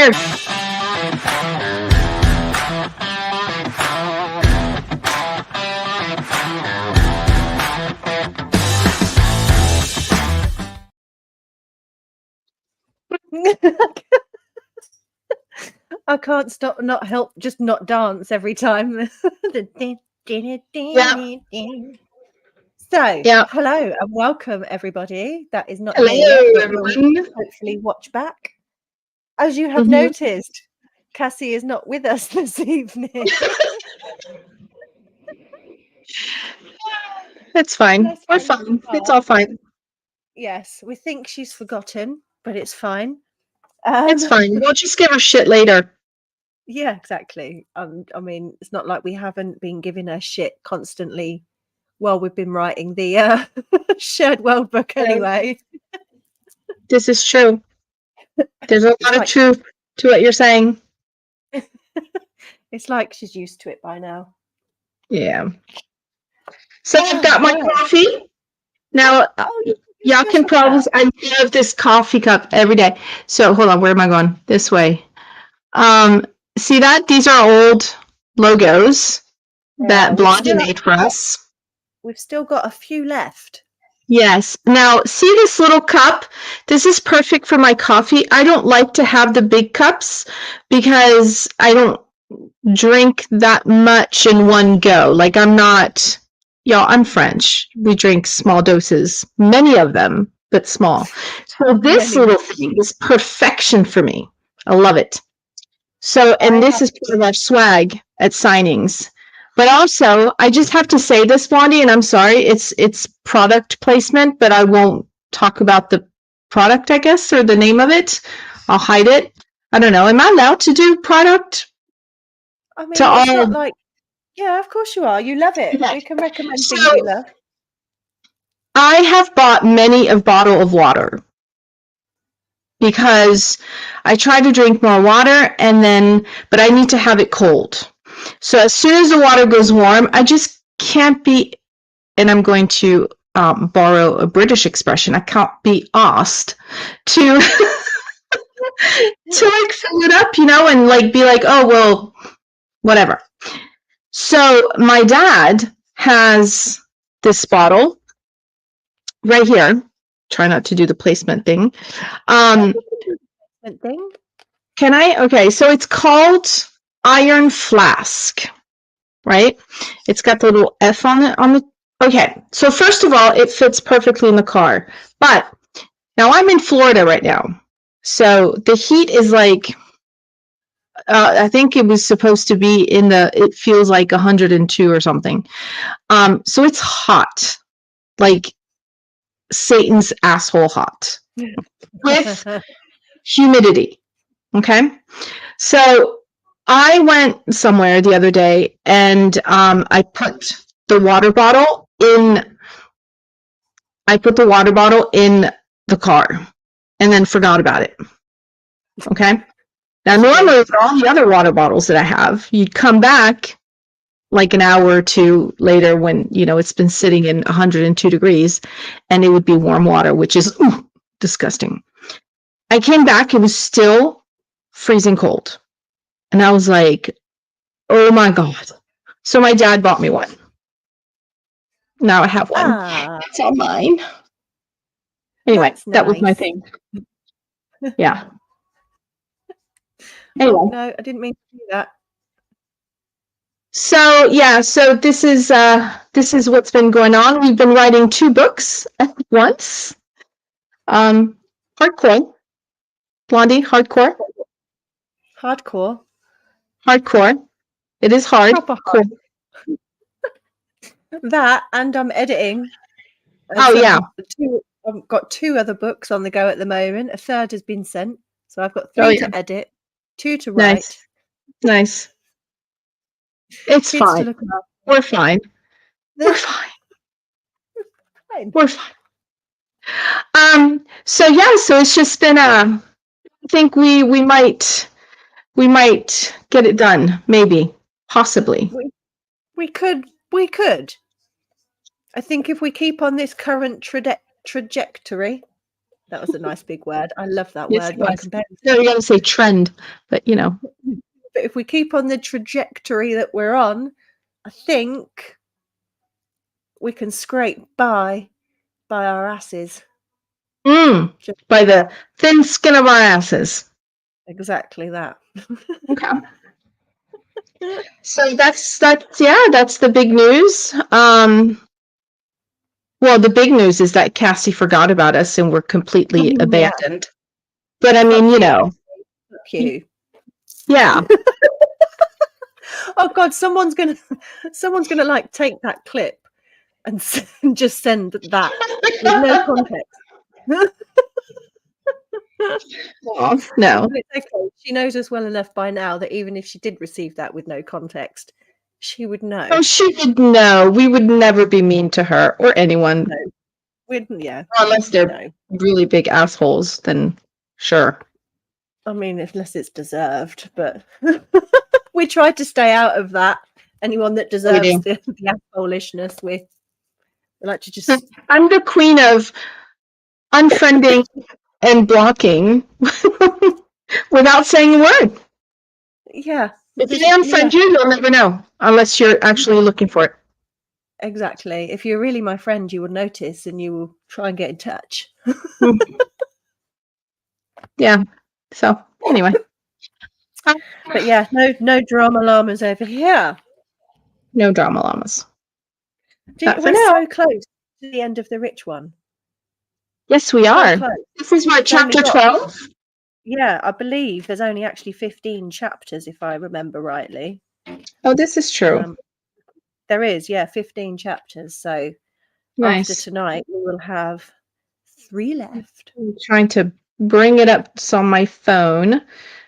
Here. I can't stop just not dance every time. Yeah. So, Yeah. hello and welcome everybody. That is not Hello, here yet, but we'll everyone. hopefully watch back. As you have Mhm. noticed, Cassie is not with us this evening. It's fine. Bless We're her fine. heart. It's all fine. Yes, we think she's forgotten, but it's fine. It's fine. We'll just give her shit later. Yeah, exactly. I mean, it's not like we haven't been giving her shit constantly while we've been writing the Shared World book anyway. This is true. There's a lot of truth to what you're saying. It's like she's used to it by now. Yeah. So I've got my coffee. Now, y'all can probably, I love this coffee cup every day. So hold on, where am I going? This way. See that? These are old logos that Blondie made for us. We've still got a few left. Yes. Now, see this little cup? This is perfect for my coffee. I don't like to have the big cups because I don't drink that much in one go. Like I'm French. We drink small doses, many of them, but small. So this little thing is perfection for me. I love it. So, and this is part of our swag at signings. But also, I just have to say this, Blondie, and I'm sorry, it's product placement, but I won't talk about the product, I guess, or the name of it. I'll hide it. I don't know. Am I allowed to do product? I mean, it's not like, yeah, of course you are. You love it. Okay. We can recommend things you love. I have bought many a bottle of water because I try to drink more water but I need to have it cold. So as soon as the water goes warm, I just can't be, and I'm going to borrow a British expression, I can't be asked to to like fill it up, and like be like, oh, well, whatever. So my dad has this bottle right here. Try not to do the placement thing. Can I? Okay, so it's called Iron Flask, right? It's got the little F on it. Okay, so first of all, it fits perfectly in the car. But now I'm in Florida right now. So the heat is like, I think it was supposed to be it feels like 102 or something. So it's hot, like Satan's asshole hot with humidity. Okay. So I went somewhere the other day and I put the water bottle in the car and then forgot about it. Okay. Now, normally with all the other water bottles that I have, you'd come back like an hour or two later when, it's been sitting in 102 degrees and it would be warm water, which is disgusting. I came back, it was still freezing cold. And I was like, oh my God. So my dad bought me one. Now I have one. It's all mine. Anyway, that was my thing. Yeah. Anyway. Oh, no, I didn't mean to do that. So yeah, so this is what's been going on. We've been writing 2 books at once. Hardcore. Blondie, hardcore. Hardcore. It is hard. Cool. That, and I'm editing. Oh yeah. I've got 2 other books on the go at the moment. A third has been sent, so I've got 3 to edit, 2 to write. Nice. It's fine. We're fine. We're fine. We're fine. So yeah, so it's just been I think we might get it done, maybe, possibly. We could. I think if we keep on this current trajectory, That was a nice big word. I love that Yes, word. it But was. compared No, you got to say trend, but you know. but if we keep on the trajectory that we're on, I think we can scrape by our asses. Just By the thin skin of our asses. exactly that. Okay. So that's the big news. Well, the big news is that Cassie forgot about us and we're completely abandoned. But I mean, Fuck you you, know. Fuck you. Yeah. Oh God, someone's gonna like take that clip and just send that with no context. Oh, no. But it's okay. She knows us well enough by now that even if she did receive that with no context, she would know. Oh, she would know. We would never be mean to her or anyone. No. Yeah. Unless they're really big assholes, then sure. I mean, unless it's deserved, but we tried to stay out of that. Anyone that deserves the assholishness, we like to just. I'm the queen of unfriending and blocking without saying a word. Yeah. If they unfriend you, you'll never know unless you're actually looking for it. Exactly. If you're really my friend, you will notice and you will try and get in touch. Yeah. So anyway. But yeah, no drama llamas over here. No drama llamas. We're so close to the end of the rich one. Yes, we are. This is what, chapter 12? Yeah, I believe there's only actually 15 chapters, if I remember rightly. Oh, this is true. There is, 15 chapters. So nice. After tonight, we will have 3 left. I'm trying to bring it up on my phone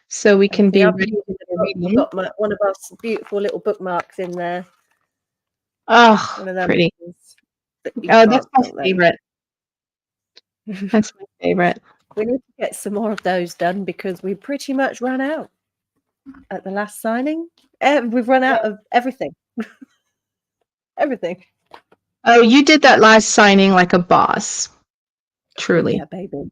so we can be ready for reading. I've got one of our beautiful little bookmarks in there. Oh, one of them pretty. That's my favorite. That's my favorite. We need to get some more of those done because we pretty much ran out at the last signing. We've run out of everything. Everything. Oh, you did that last signing like a boss. Truly. Yeah, baby.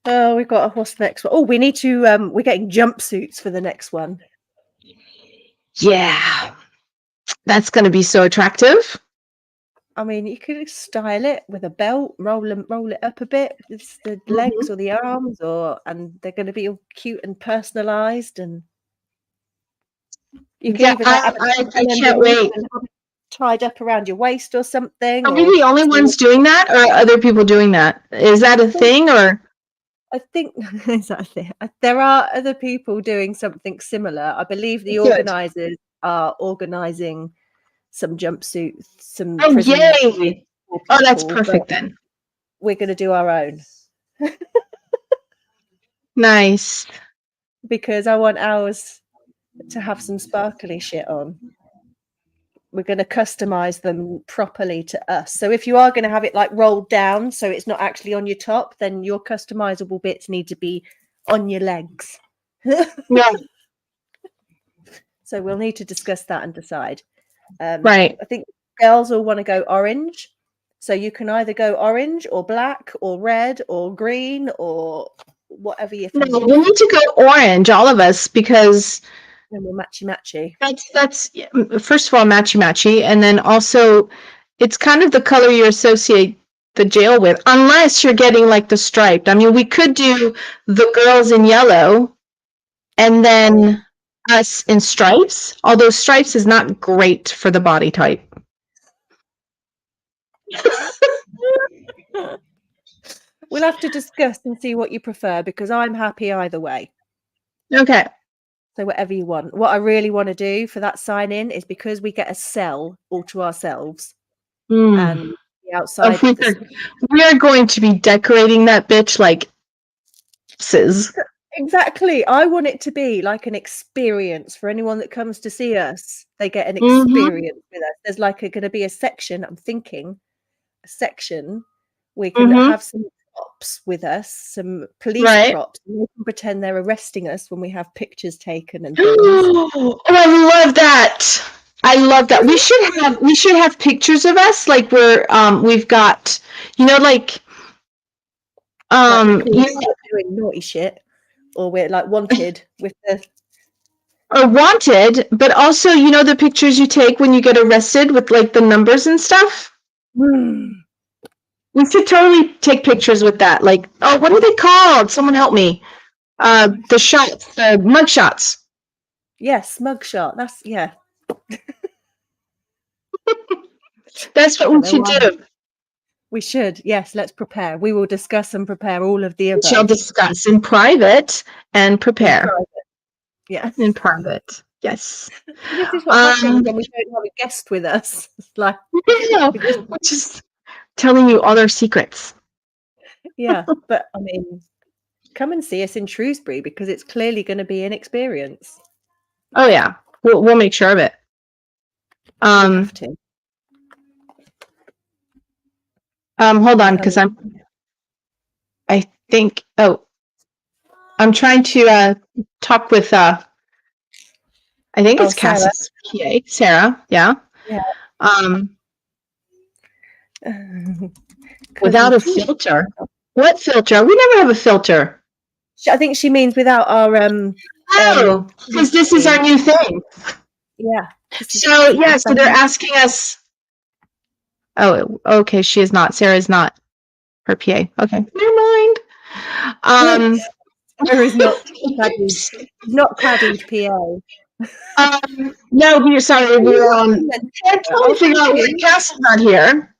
Oh, we've got what's the next one? Oh, we need to we're getting jumpsuits for the next one. Yeah. That's gonna be so attractive. I mean, you could style it with a belt, roll it up a bit, it's the legs or the arms, and they're going to be all cute and personalized, and you can even I can't wait. Tied up around your waist or something. Are we the only ones doing that, or are other people doing that? Is that a thing, or? I think exactly. There are other people doing something similar. I believe the organizers are organizing some jumpsuits, Oh, yay! Oh, that's perfect then. We're going to do our own. Nice. Because I want ours to have some sparkly shit on. We're going to customize them properly to us. So if you are going to have it like rolled down so it's not actually on your top, then your customizable bits need to be on your legs. Yeah. So we'll need to discuss that and decide. Right. I think girls all want to go orange. So you can either go orange or black or red or green or whatever you think. No, we need to go orange, all of us, because and we're matchy. That's first of all matchy, and then also it's kind of the color you associate the jail with, unless you're getting like the striped. I mean, we could do the girls in yellow, and then us in stripes. Although stripes is not great for the body type. We'll have to discuss and see what you prefer, because I'm happy either way. Okay. So whatever you want. What I really want to do for that sign in is, because we get a cell all to ourselves, and the outside. We are going to be decorating that bitch like sis. Exactly. I want it to be like an experience for anyone that comes to see us. They get an experience with us. There's like going to be a section. I'm thinking a section we can have some props with us, some police props. And we can pretend they're arresting us when we have pictures taken and things. Oh, I love that. I love that. We should have pictures of us, like we've got, like before we you start doing naughty shit, or we're like wanted with the. or wanted, but also the pictures you take when you get arrested with like the numbers and stuff. We should totally take pictures with that. Like, oh, what are they called? Someone help me. The shots, the mug shots. Yes, mugshot. That's That's what don't we know should why. do. We should. Yes, let's prepare. We will discuss and prepare all of the We shall above. discuss in private and In prepare private. Yeah. in private. Yes. This is what happens when we don't have a guest with us. Like, We're just telling you all our secrets. yeah, but I mean, come and see us in Shrewsbury because it's clearly going to be an experience. Oh yeah, we'll make sure of it. We have to. Hold on, because I think. Oh, I'm trying to talk with. I think it's Sarah. Cassie's PA, Sarah. Yeah. Yeah. Without a filter. What filter? We never have a filter. I think she means without our Oh, because this is our new thing. Yeah. So yeah, so they're asking us. Oh, okay. She is not. Sarah is not her PA. Okay, never mind. Sarah is not Caddy's PA. No, we're sorry. We're on. I'm trying to figure out why Cassie's not here.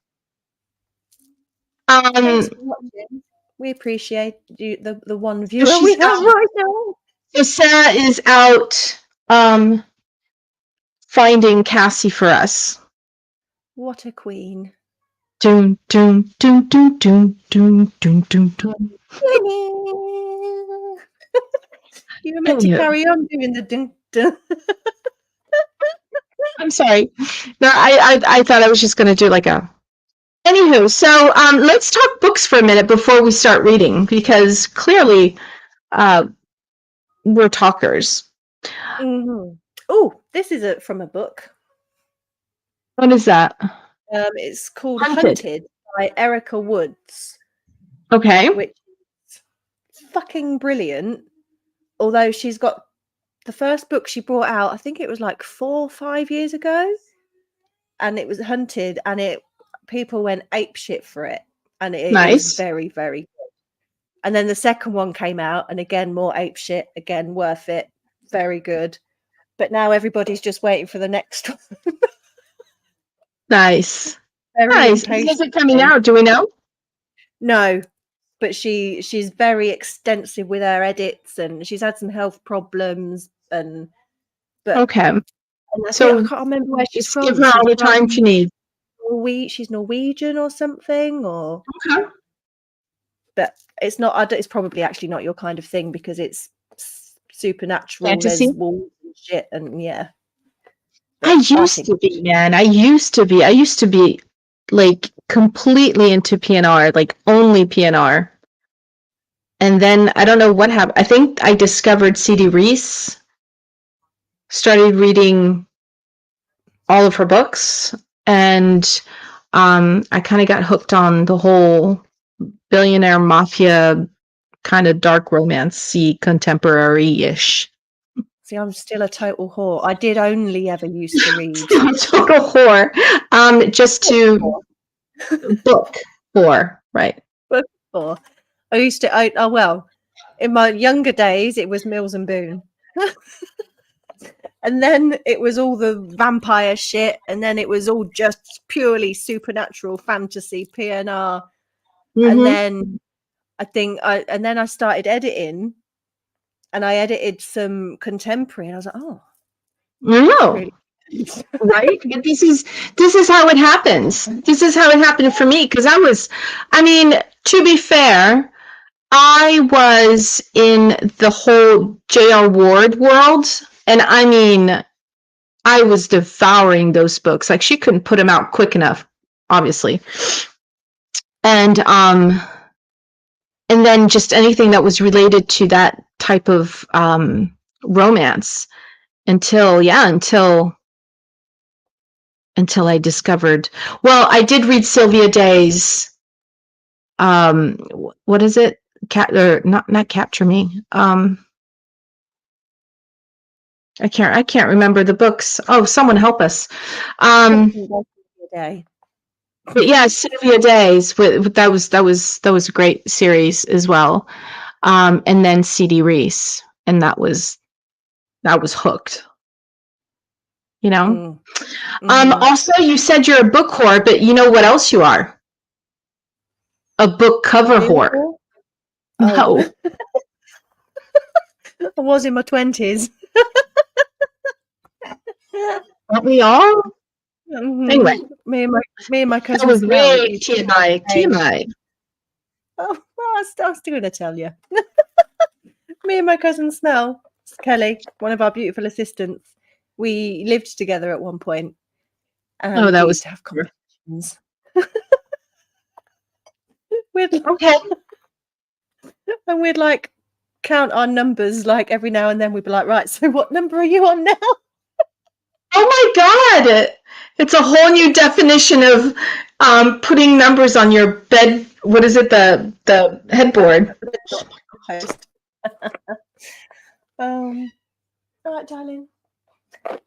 Thanks for watching. We appreciate you, the one viewer we have right now. So Sarah is out finding Cassie for us. What a queen. Doom, doom, doom, doom, doom, doom, doom, doom, doom. You were meant to carry on doing the ding ding. I'm sorry. No, I thought I was just going to do like a. Anywho, so let's talk books for a minute before we start reading, because clearly we're talkers. Mm-hmm. Oh, this is from a book. What is that? It's called Hunted by Erica Woods. Okay. Which is fucking brilliant. Although she's got the first book she brought out, I think it was like 4 or 5 years ago, and it was Hunted, and people went apeshit for it, and it is very, very good. And then the second one came out, and again more apeshit, again worth it, very good. But now everybody's just waiting for the next one. Nice. Very nice. Is it coming out? Do we know? No, but she's very extensive with her edits, and she's had some health problems, okay. So I can't remember where she's from. Give her all the time she needs. She's Norwegian or something, or okay. But it's not. It's probably actually not your kind of thing because it's supernatural. Fantasy? There's walls and shit, and yeah. But I used to be, man. I used to be like completely into PNR, like only PNR. And then I don't know what happened. I think I discovered C.D. Reese, started reading all of her books, and I kind of got hooked on the whole billionaire mafia kind of dark romance-y, contemporary-ish. See, I'm still a total whore. I did only ever used to read. Total whore. Just to book whore, right? Book whore. I used to. Well, in my younger days, it was Mills and Boon. And then it was all the vampire shit, and then it was all just purely supernatural fantasy PNR. Mm-hmm. And then I started editing, and I edited some contemporary, and I was like, oh, really? Right? This is how it happens. This is how it happened for me, because to be fair, I was in the whole J.R. Ward world, and I was devouring those books. Like, she couldn't put them out quick enough, obviously. And then just anything that was related to that type of romance until until I discovered. Well, I did read Sylvia Day's. What is it? Or not Capture Me. I can't remember the books. Oh, someone help us. Day. But yeah, Sylvia Day's. That was a great series as well. And then C.D. Reese, and that was hooked. You know. Also, you said you're a book whore, but you know what else you are? A book cover whore. No. I was in my 20s. Aren't we all? Anyway, me and my cousin. That was really TMI. Oh, well, I was going to tell you. Me and my cousin Snell, Kelly, one of our beautiful assistants, we lived together at one point. And that we was used to have conversations. Okay. And we'd like count our numbers like every now and then. We'd be like, right, so what number are you on now? Oh my God. It's a whole new definition of all numbers on your bed. What is it? The headboard. All right, darling.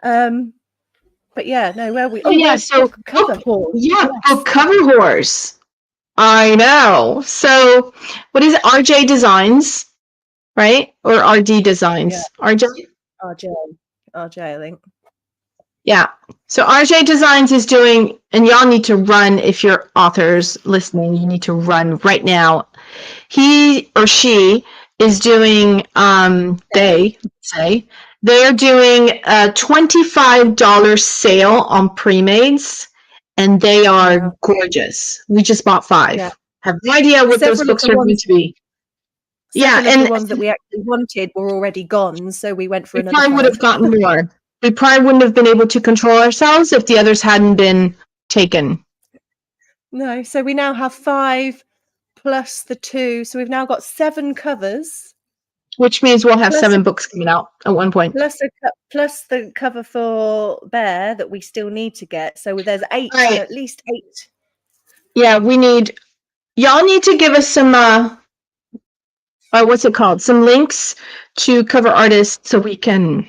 But yeah, no, where we? Oh yeah, so book cover whores. Yeah, book cover whores. I know. So, what is it? RJ Designs, right? Or RD Designs? Yeah. RJ, I think. Yeah. So RJ Designs is doing, and y'all need to run if you're authors listening. You need to run right now. He or she is doing. They're doing a $25 sale on pre-mades, and they are gorgeous. We just bought 5. Yeah. Have no idea what those books are going to be. And the ones that we actually wanted were already gone, so we went for another. We probably would have gotten more. We probably wouldn't have been able to control ourselves if the others hadn't been taken. No, so we now have 5 plus the 2, so we've now got 7 covers. Which means we'll have 7 books coming out at one point. Plus the cover for Bear that we still need to get. So there's 8, at least 8. Yeah, y'all need to give us some, what's it called? Some links to cover artists so we can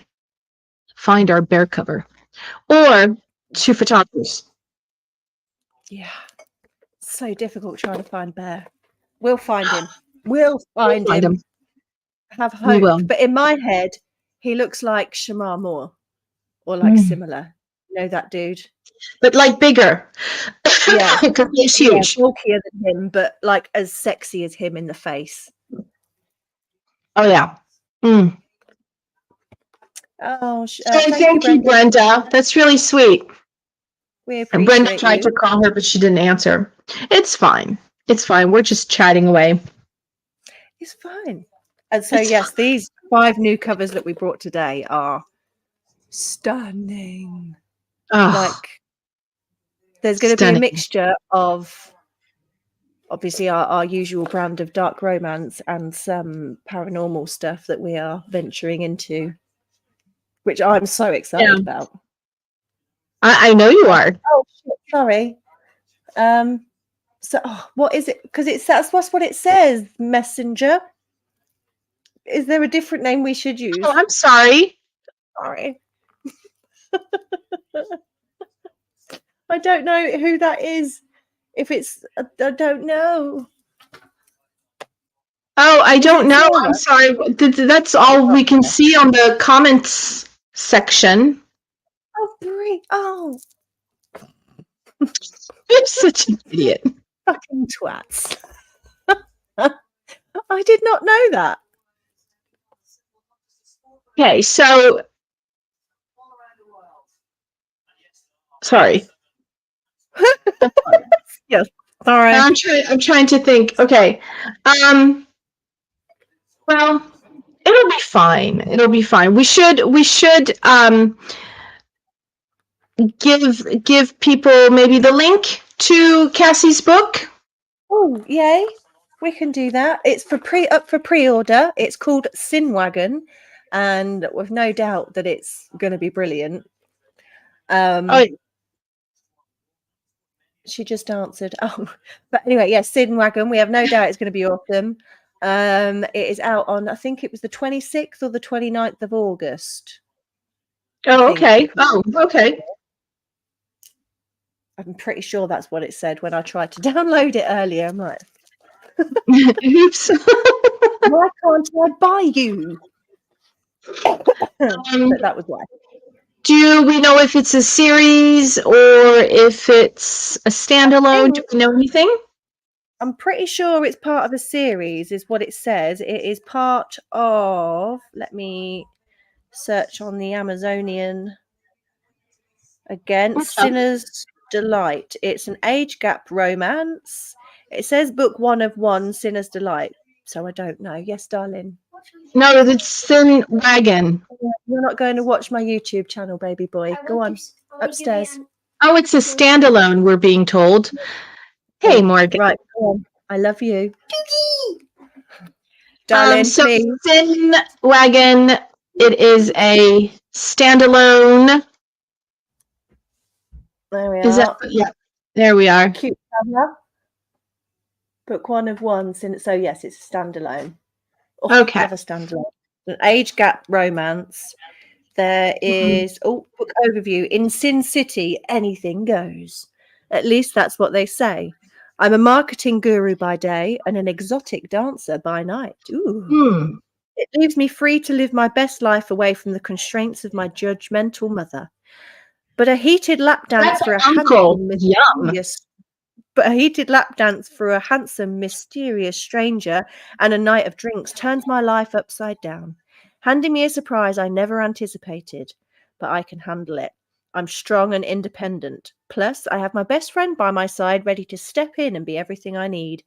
find our Bear cover. Or to photographers. Yeah. So difficult trying to find Bear. We'll find him. We'll find him. Have hope. But in my head, he looks like Shamar Moore or like similar. You know that dude? But like bigger. Yeah. Because he's huge. Yeah, bulkier than him, but like as sexy as him in the face. Oh, yeah. Oh, thank you, Brenda. That's really sweet. We appreciate and Brenda tried to call her, but she didn't answer. It's fine. It's fine. We're just chatting away. It's fine. And so, yes, these 5 new covers that we brought today are stunning. Like, there's going to be a mixture of, obviously, our usual brand of dark romance and some paranormal stuff that we are venturing into, which I'm so excited about. I know you are. Oh, shit, sorry. So, what is it? Because that's what it says, Messenger. Is there a different name we should use? Oh, I'm sorry. Sorry. I don't know who that is. If it's, I don't know. Oh, I don't know. I'm sorry. That's all we can see on the comments section. Oh, Brie. Oh. You're such an idiot. Fucking twats. I did not know that. Okay, so sorry. Yes, sorry. I'm trying to think. Okay, well, it'll be fine. It'll be fine. We should give people maybe the link to Cassie's book. Oh, yay! We can do that. It's up for pre-order. It's called Sin Wagon, and with no doubt that it's going to be brilliant. She just answered. Oh, but anyway, yes, Sin Wagon. We have no doubt it's going to be awesome. It is out on, I think it was the 26th or the 29th of August. Oh, okay. Oh, okay. I'm pretty sure that's what it said when I tried to download it earlier. I'm like, Oops. why can't I buy you? But that was why. Do we know if it's a series or if it's a standalone? Do we know anything? I'm pretty sure it's part of a series, is what it says. It is part of, let me search on the Amazonian again, Okay. Sinner's Delight. It's an age gap romance. It says book 1 of 1, Sinner's Delight. So I don't know. Yes, darling. No, it's Sin Wagon. You're not going to watch my YouTube channel, baby boy. Go on, upstairs. Oh, it's a standalone, we're being told. Hey, Morgan. Right, go on. I love you. Darling, so please. Sin Wagon, it is a standalone. There we Is are. that, yeah, there we are. Cute cover. Book 1 of 1. So yes, it's a standalone. Oh, Okay. Love a standalone. An age gap romance. There is book overview. In Sin City, anything goes. At least that's what they say. I'm a marketing guru by day and an exotic dancer by night. Ooh. It leaves me free to live my best life away from the constraints of my judgmental mother. But a heated lap dance for a handsome, mysterious stranger and a night of drinks turns my life upside down, handing me a surprise I never anticipated. But I can handle it. I'm strong and independent. Plus, I have my best friend by my side ready to step in and be everything I need.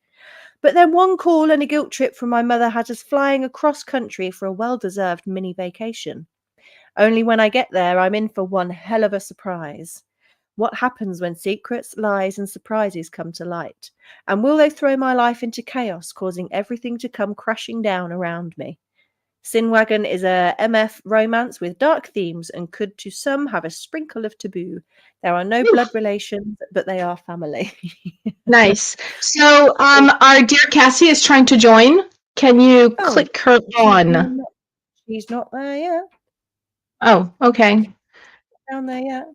But then one call and a guilt trip from my mother had us flying across country for a well-deserved mini vacation. Only when I get there, I'm in for one hell of a surprise. What happens when secrets, lies, and surprises come to light? And will they throw my life into chaos, causing everything to come crashing down around me? Sin Wagon is a MF romance with dark themes and could to some have a sprinkle of taboo. There are no blood relations, but they are family. Nice. So our dear Cassie is trying to join. Can you click her on? She's not there yet. Oh, okay. Down there yet.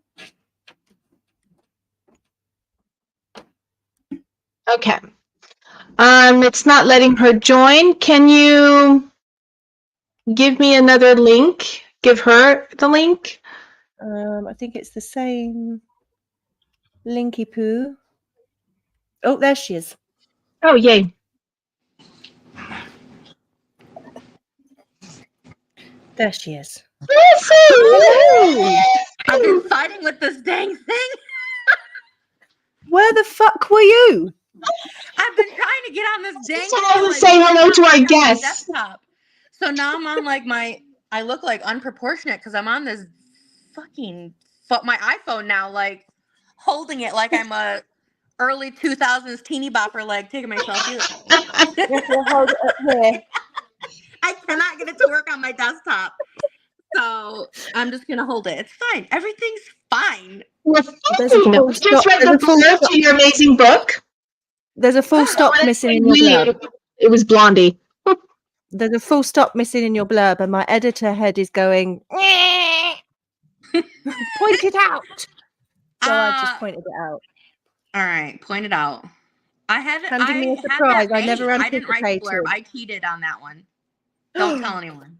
Okay. It's not letting her join. Can you give me another link? Give her the link. I think it's the same Linky Poo. Oh, there she is. Oh, yay. There she is. I've been fighting with this dang thing. Where the fuck were you? I've been trying to get on this dang thing. Say hello to our guests. Desktop. So now I'm on like I look like unproportionate because I'm on this fucking my iPhone now, like holding it like I'm a early 2000s teeny bopper, like taking myself. Hold it up here. I cannot get it to work on my desktop. So I'm just gonna hold it. It's fine. Everything's fine. Just read the blurb to your amazing book. There's a full stop missing in your blurb. It was Blondie. There's a full stop missing in your blurb, and my editor head is going, point it out. So I just pointed it out. All right, point it out. I haven't. Handing me a surprise. I never anticipated. I didn't write the blurb. I cheated on that one. Don't tell anyone.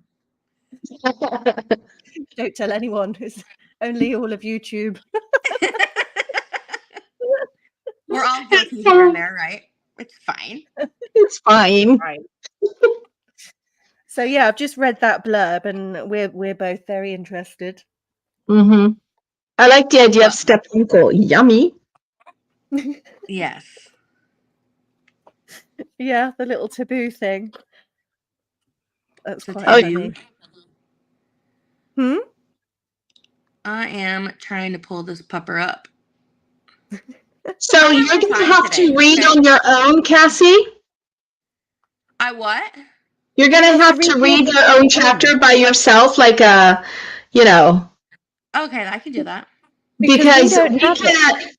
Don't tell anyone. It's only all of YouTube. We're all guilty here and there, right? It's fine. It's fine. Right. So yeah, I've just read that blurb, and we're both very interested. Mm-hmm. I like the idea of step uncle. Yummy. Yes. Yeah, the little taboo thing. That's quite funny. I am trying to pull this pupper up. So you're going to have to read on your own, Cassie? I what? You're going to have to read your own chapter by yourself, like Okay, I can do that. because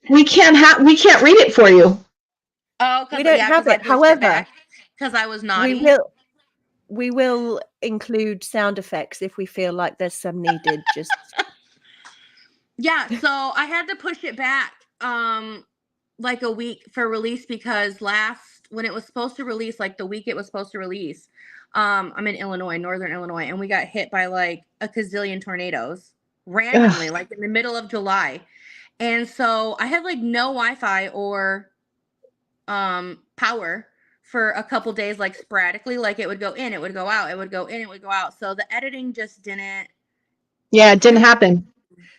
we can't read it for you. Oh, We don't have it. However, because I was naughty. we will include sound effects if we feel like there's some needed. Just yeah. So I had to push it back like a week for release because when it was supposed to release, like the week it was supposed to release, I'm in Illinois, northern Illinois, and we got hit by like a gazillion tornadoes randomly, like in the middle of July. And so I had like no Wi-Fi or power for a couple days, like sporadically, like it would go in, it would go out, it would go in, it would go out. So the editing just didn't. Yeah, it didn't happen.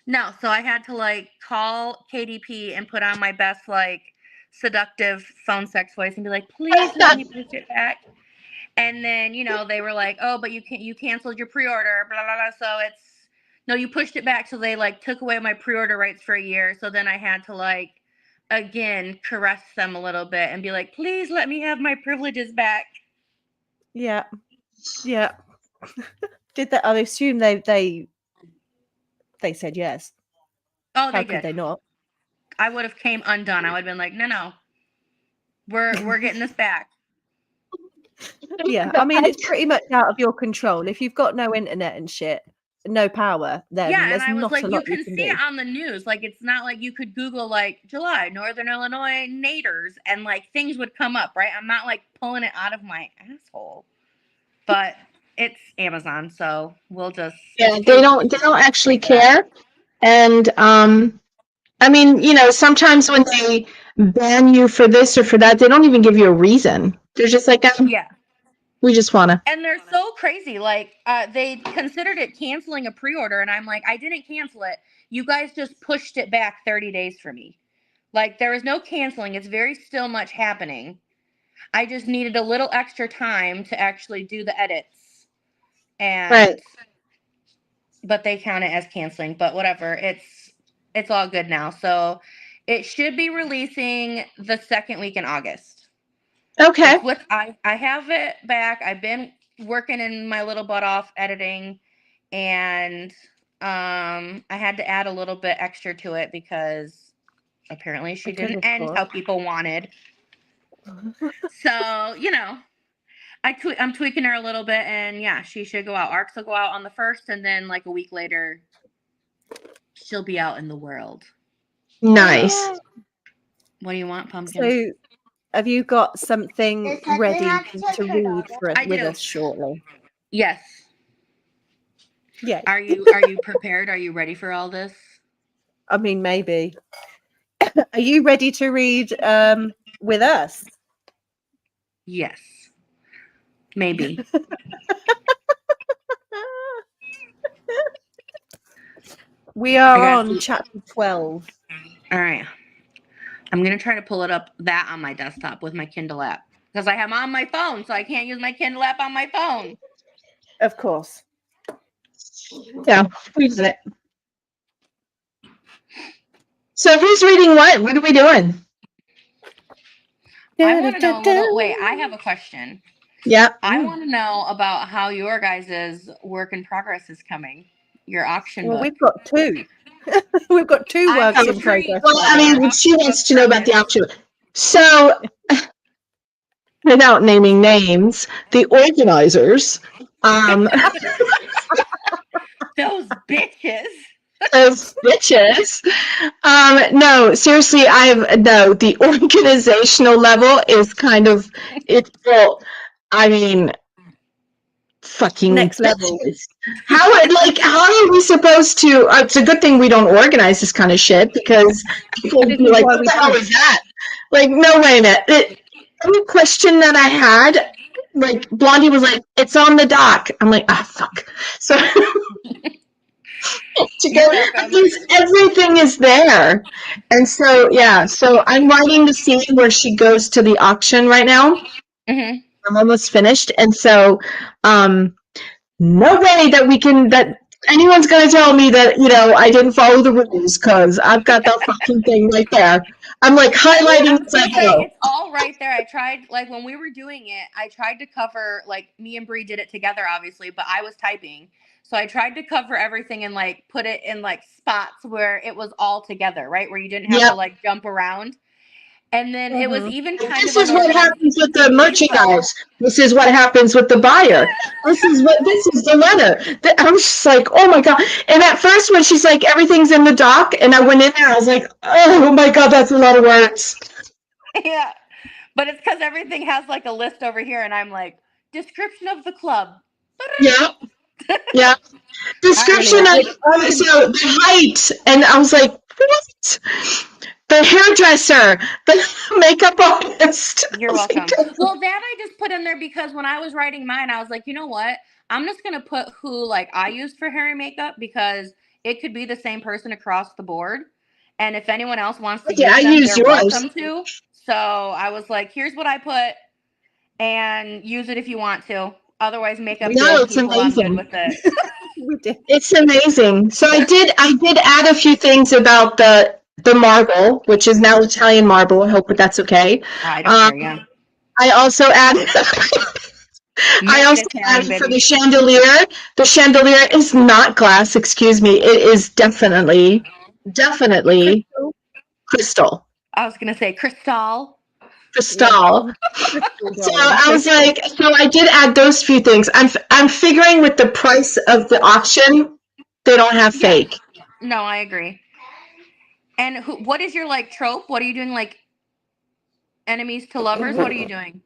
No, so I had to like call KDP and put on my best like seductive phone sex voice and be like, please let me push it back. And then, you know, they were like, oh, but you canceled your pre-order, blah, blah, blah. So no, you pushed it back. So they like took away my pre-order rights for a year. So then I had to like, again, caress them a little bit and be like, please let me have my privileges back. yeah. Did that? I assume they said yes. Oh, How could they not? I would have came undone. I would have been like, no, we're getting this back. Yeah, I mean, it's pretty much out of your control. If you've got no internet and shit, no power, then there's and I was not like, a lot you can see do. it on the news. Like, it's not like you could Google like July, Northern Illinois naders, and like things would come up, right? I'm not like pulling it out of my asshole, but it's Amazon, so we'll just they don't actually care. And I mean, you know, sometimes when they ban you for this or for that, they don't even give you a reason. They're just like, yeah, we just wanna. and they're so crazy. Like, they considered it canceling a pre-order, and I'm like, I didn't cancel it. You guys just pushed it back 30 days for me. Like, there was no canceling. It's very still much happening. I just needed a little extra time to actually do the edits. And but they count it as canceling, but whatever. It's all good now. So it should be releasing the second week in August. Okay. I have it back. I've been working in my little butt off editing, and I had to add a little bit extra to it because apparently she didn't end how people wanted. So, you know, I'm tweaking her a little bit, and yeah, she should go out. Arcs will go out on the 1st, and then like a week later, she'll be out in the world. Nice. What do you want, Pumpkin? So, have you got something ready to read for us with us shortly? Yes. Yeah. Are you prepared? Are you ready for all this? I mean, maybe. Are you ready to read with us? Yes. Maybe. We are on chapter 12. All right. I'm going to try to pull it up on my desktop with my Kindle app because I have on my phone, so I can't use my Kindle app on my phone. Of course. Yeah, we did it. So who's reading what? What are we doing? I want to know wait, I have a question. Yeah. I want to know about how your guys' work in progress is coming. Your auction book. We've got two. We've got two works in progress. Well, I mean, she wants to know about the auction. So, without naming names, the organizers, those bitches. Those bitches. No, seriously, the organizational level is kind of, I mean, fucking next level. How are we supposed to? It's a good thing we don't organize this kind of shit because people would be like, "What the hell is that?" Like, no, wait a minute. Any question that I had, like Blondie was like, "It's on the dock." I'm like, "Ah, fuck." So everything is there, and so yeah. So I'm writing the scene where she goes to the auction right now. Mm-hmm. I'm almost finished, and so no way that anyone's gonna tell me that I didn't follow the rules because I've got that fucking thing right there. I'm like highlighting I was as I gonna say, go. it's all right there. I tried, like, when we were doing it, I tried to cover, like, me and Bree did it together, obviously, but I was typing. So I tried to cover everything and, like, put it in, like, spots where it was all together, right? Where you didn't have Yep. to, like, jump around. And then it was even kind This of is what unorganized happens with for the me, so merchandise. This is what happens with the buyer. This is the letter. I'm just like, oh my God. And at first when she's like, everything's in the doc, and I went in there, I was like, oh my God, that's a lot of words. yeah. But it's because everything has, like, a list over here, and I'm like, description of the club. Yeah. Yeah. Description Brilliant. of so the height, and I was like, what? The hairdresser, the makeup artist. You're welcome. Well, that I just put in there because when I was writing mine, I was like, you know what? I'm just gonna put who, like, I used for hair and makeup, because it could be the same person across the board. And if anyone else wants to Yeah, I use them, use they're yours. welcome to. So I was like, here's what I put, and use it if you want to. Otherwise, makeup No, good it's people, I'm good amazing. with it. We did. It's amazing. So I did add a few things about the marble, which is now Italian marble. I hope that's okay. I don't care, yeah. I also added Make it Italian, for baby. the chandelier. The chandelier is not glass, excuse me. It is definitely crystal. I was gonna say crystal. Crystal. Crystal, So darling, I was crystal. like, so I did add those few things. I'm figuring with the price of the auction, they don't have Yeah. fake. No, I agree. And what is your, like, trope? What are you doing, like, enemies to lovers? What are you doing?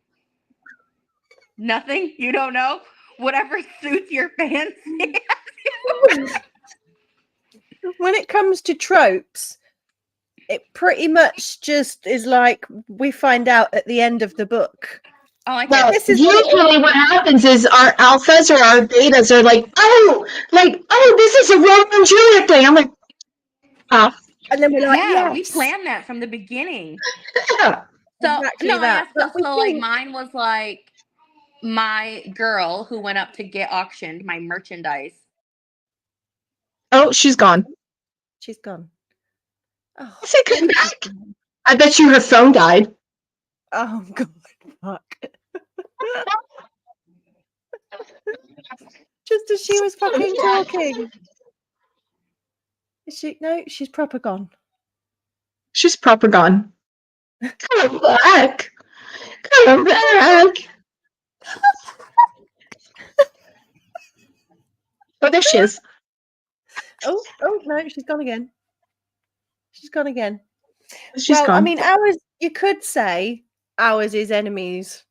Nothing? You don't know? Whatever suits your fancy. When it comes to tropes, it pretty much just is like we find out at the end of the book. I like Well, it. This is usually what happens is our alphas or our betas are like, oh, this is a Romeo and Juliet thing. I'm like, ah, and then we're like, Yeah, we yes, planned that from the beginning. yeah. So exactly no, that. I asked, But we so like think- mine was like my girl who went up to get auctioned my merchandise. Oh, she's gone. she's gone. Oh, I said, come she's back. gone. I bet you her phone died. Oh God, fuck. Just as she was fucking talking. Is she? No, she's proper gone. She's proper gone. Come back. Come back. Oh, there she is. Oh no, she's gone again. She's gone again. She's Well, gone. I mean, ours. You could say ours is enemies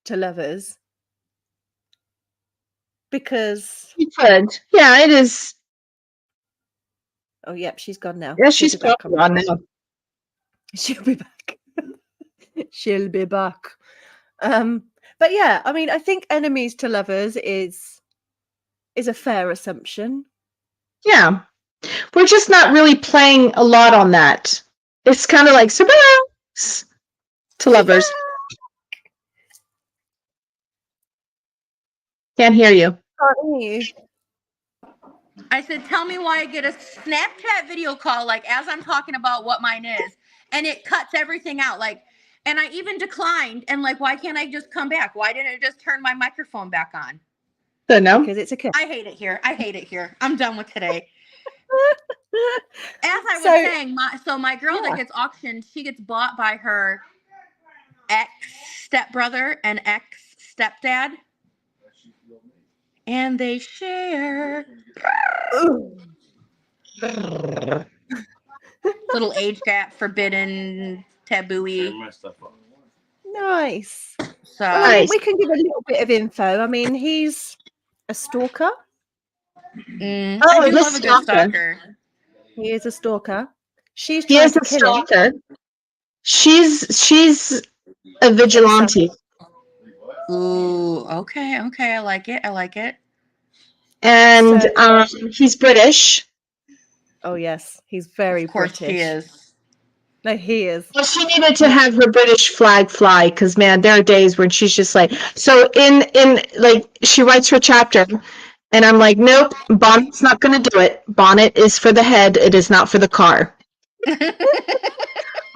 to lovers because. You could. Yeah, it is. Oh, yep, she's gone now. Yeah, She'll she's be back proper gone now. She'll be back. She'll be back. But yeah, I mean, I think enemies to lovers is a fair assumption. Yeah. We're just not really playing a lot on that. It's kind of like surprise to lovers. Can't hear you. Can't hear you. I said, tell me why I get a Snapchat video call, like, as I'm talking about what mine is, and it cuts everything out. Like, and I even declined, and like, why can't I just come back? Why didn't it just turn my microphone back on? Don't know. Because it's a kiss. I hate it here. I hate it here. I'm done with today. As I was So- saying, my girl that gets auctioned, she gets bought by her ex stepbrother and ex stepdad, and they share. Ooh. Little age gap, forbidden, taboo-y. Nice. So Well, I mean, Nice. we can give a little bit of info. I mean, he's a stalker. I Oh, do the love a good stalker. stalker. He is a stalker. She's He trying is to a kill him. stalker. She's a vigilante. Ooh, okay, I like it. I like it. And So- he's British. Oh yes, he's very Of course British. she is. No, he is. Well, she needed to have her British flag fly because, man, there are days when she's just like, so in like, she writes her chapter, and I'm like, nope, Bonnet's not going to do it. Bonnet is for the head. It is not for the car.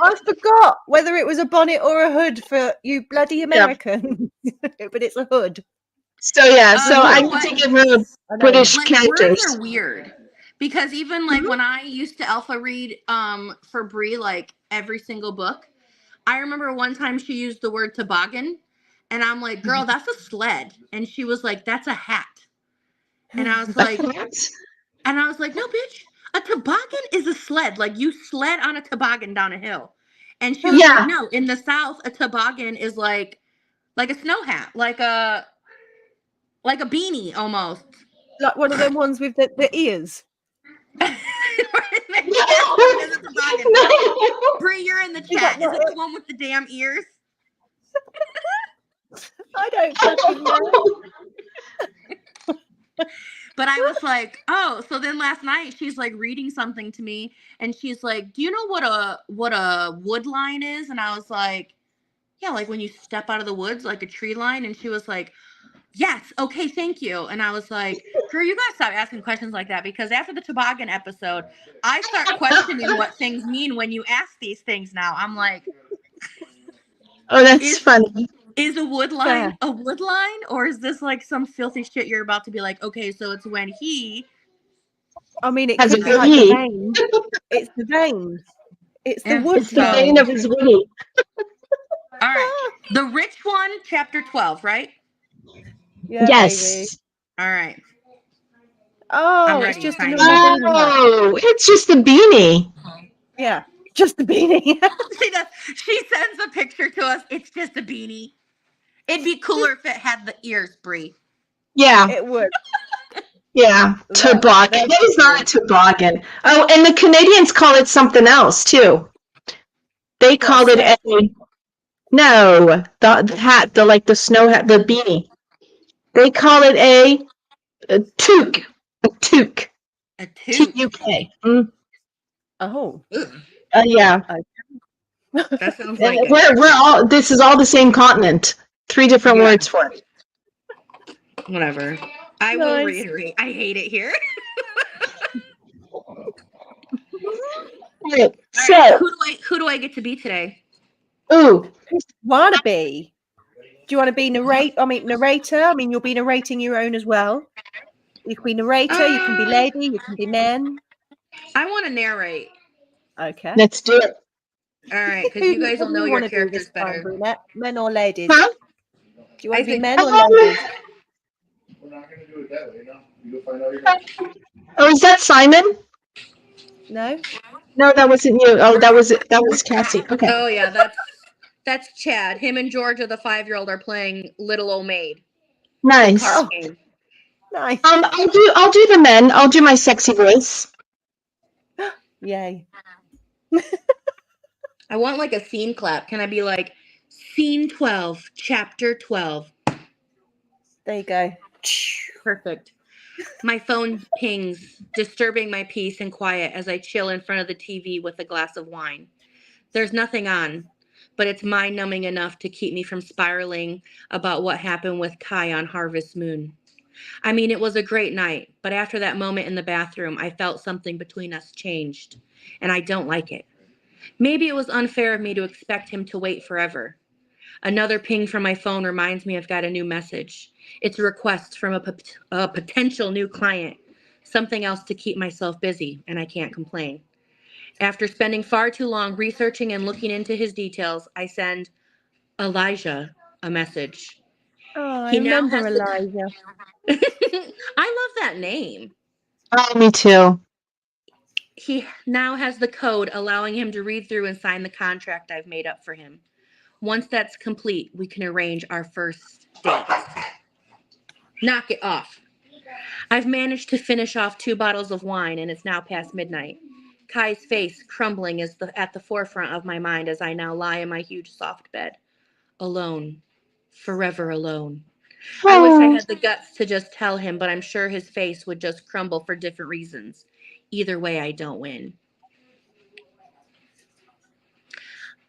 I forgot whether it was a bonnet or a hood for you bloody Americans. But it's a hood. So yeah, so you I know need what? to give her I know. British Like characters. words are weird because even like when I used to alpha read for Brie like every single book, I remember one time she used the word toboggan, and I'm like, girl, that's a sled, and she was like, that's a hat, and I was like, no, bitch, a toboggan is a sled, like you sled on a toboggan down a hill, and she was Yeah. like, no, in the South, a toboggan is like a snow hat, like a beanie almost. Like one of them ones with the ears. That's No. what it is, a toboggan. No. Bree, you're in the Is that chat. not Is it it? the one with the damn ears? I don't fucking know. But I was like, oh, so then last night she's like reading something to me and she's like, do you know what a wood line is? And I was like, yeah, like when you step out of the woods, like a tree line. And she was like, yes, okay, thank you. And I was like, girl, you gotta stop asking questions like that because after the toboggan episode, I start questioning what things mean when you ask these things now. I'm like, Oh, that's funny. is a wood line Fair. a wood line, or is this like some filthy shit you're about to be like, okay, so it's when he I mean, it Has could a be like the V. veins. It's the veins. It's the Yeah, wood It's the so- vein of his witty. all right, the rich one, chapter 12, right? Yeah, Yes. baby. All right. Oh, ready, it's just a Tiny. normal beanie hat. Oh, it's just a beanie. Yeah, just the beanie. She sends a picture to us. It's just a beanie. It'd be cooler if it had the ears, Brie. Yeah, It would. yeah. Toboggan. That's It is not a toboggan. Oh, and the Canadians call it something else too. They call it a no, the hat, the snow hat, the beanie. They call it a toque. A toque. A toque. T-U-K. Mm. Oh. Yeah. That sounds And like it. we're all. This is all the same continent. 3 different Yeah. words for it. Whatever. I will reiterate. I hate it here. Right. So, Who do I get to be today? ooh, Wanna be? Do you want to be narrator? I mean, you'll be narrating your own as well. You can be narrator. You can be lady. You can be man. I want to narrate. Okay. let's do it. All right, because you guys will know your characters time, better. Brunette? Men or ladies? Huh? Do you want to be think- men or ladies? We're not going to do it that way, no? You'll find out your Oh, is that Simon? No. No, that wasn't you. Oh, that was Cassie. Okay. Oh yeah, that's Chad. Him and Georgia, the 5-year-old, are playing Little Old Maid. Nice. Card game. Nice. I'll do the men. I'll do my sexy voice. Yay. I want like a scene clap. Can I be like, scene 12, chapter 12? There you go. Perfect. My phone pings, disturbing my peace and quiet as I chill in front of the TV with a glass of wine. There's nothing on, but it's mind-numbing enough to keep me from spiraling about what happened with Kai on Harvest Moon. I mean, it was a great night, but after that moment in the bathroom, I felt something between us changed, and I don't like it. Maybe it was unfair of me to expect him to wait forever. Another ping from my phone reminds me I've got a new message. It's a request from a potential new client, something else to keep myself busy, and I can't complain. After spending far too long researching and looking into his details, I send Elijah a message. Oh, I He now remember has the- Elijah. I love that name. Oh, me too. He now has the code allowing him to read through and sign the contract I've made up for him. Once that's complete, we can arrange our first date. Knock it off. I've managed to finish off 2 bottles of wine, and it's now past midnight. Kai's face crumbling is at the forefront of my mind as I now lie in my huge soft bed. Alone. Forever alone. I wish I had the guts to just tell him, but I'm sure his face would just crumble for different reasons. Either way, I don't win.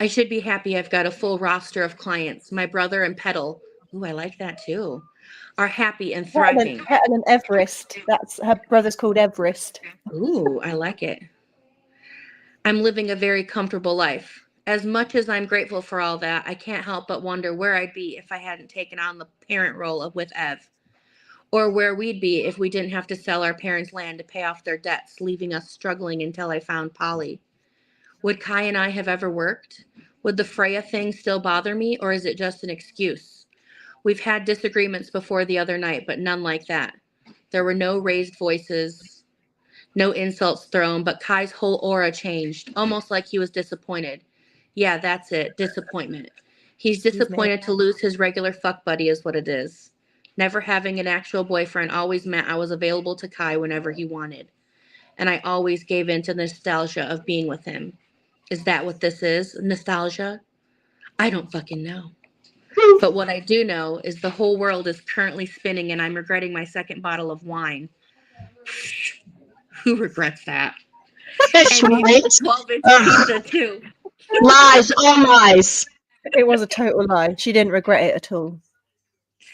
I should be happy I've got a full roster of clients. My brother and Petal, ooh, I like that too, are happy and thriving. Petal and Everest. That's her brother's called Everest. Ooh, I like it. I'm living a very comfortable life. As much as I'm grateful for all that, I can't help but wonder where I'd be if I hadn't taken on the parent role with Ev. Or where we'd be if we didn't have to sell our parents' land to pay off their debts, leaving us struggling until I found Polly. Would Kai and I have ever worked? Would the Freya thing still bother me, or is it just an excuse? We've had disagreements before the other night, but none like that. There were no raised voices, no insults thrown, but Kai's whole aura changed, almost like he was disappointed. Yeah, that's it, disappointment. He's disappointed to lose his regular fuck buddy is what it is. Never having an actual boyfriend always meant I was available to Kai whenever he wanted. And I always gave in to the nostalgia of being with him. Is that what this is? Nostalgia? I don't fucking know. But what I do know is the whole world is currently spinning and I'm regretting my second bottle of wine. Who regrets that? That's And maybe right. the 12-inch Ugh. pizza too. Lies, all lies. It was a total lie. She didn't regret it at all.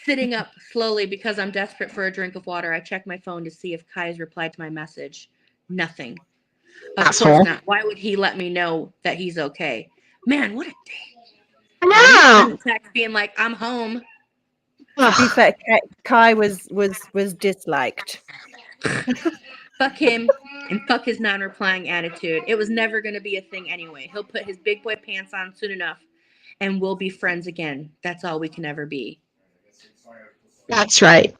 Sitting up slowly because I'm desperate for a drink of water, I check my phone to see if Kai has replied to my message. Nothing. Of Asshole. course not. Why would he let me know that he's okay? Man, what a day. No. Sent a text being like, I'm home. To be Ugh. fair, Kai was disliked. Fuck him and fuck his non-replying attitude. It was never going to be a thing anyway. He'll put his big boy pants on soon enough and we'll be friends again. That's all we can ever be. That's right.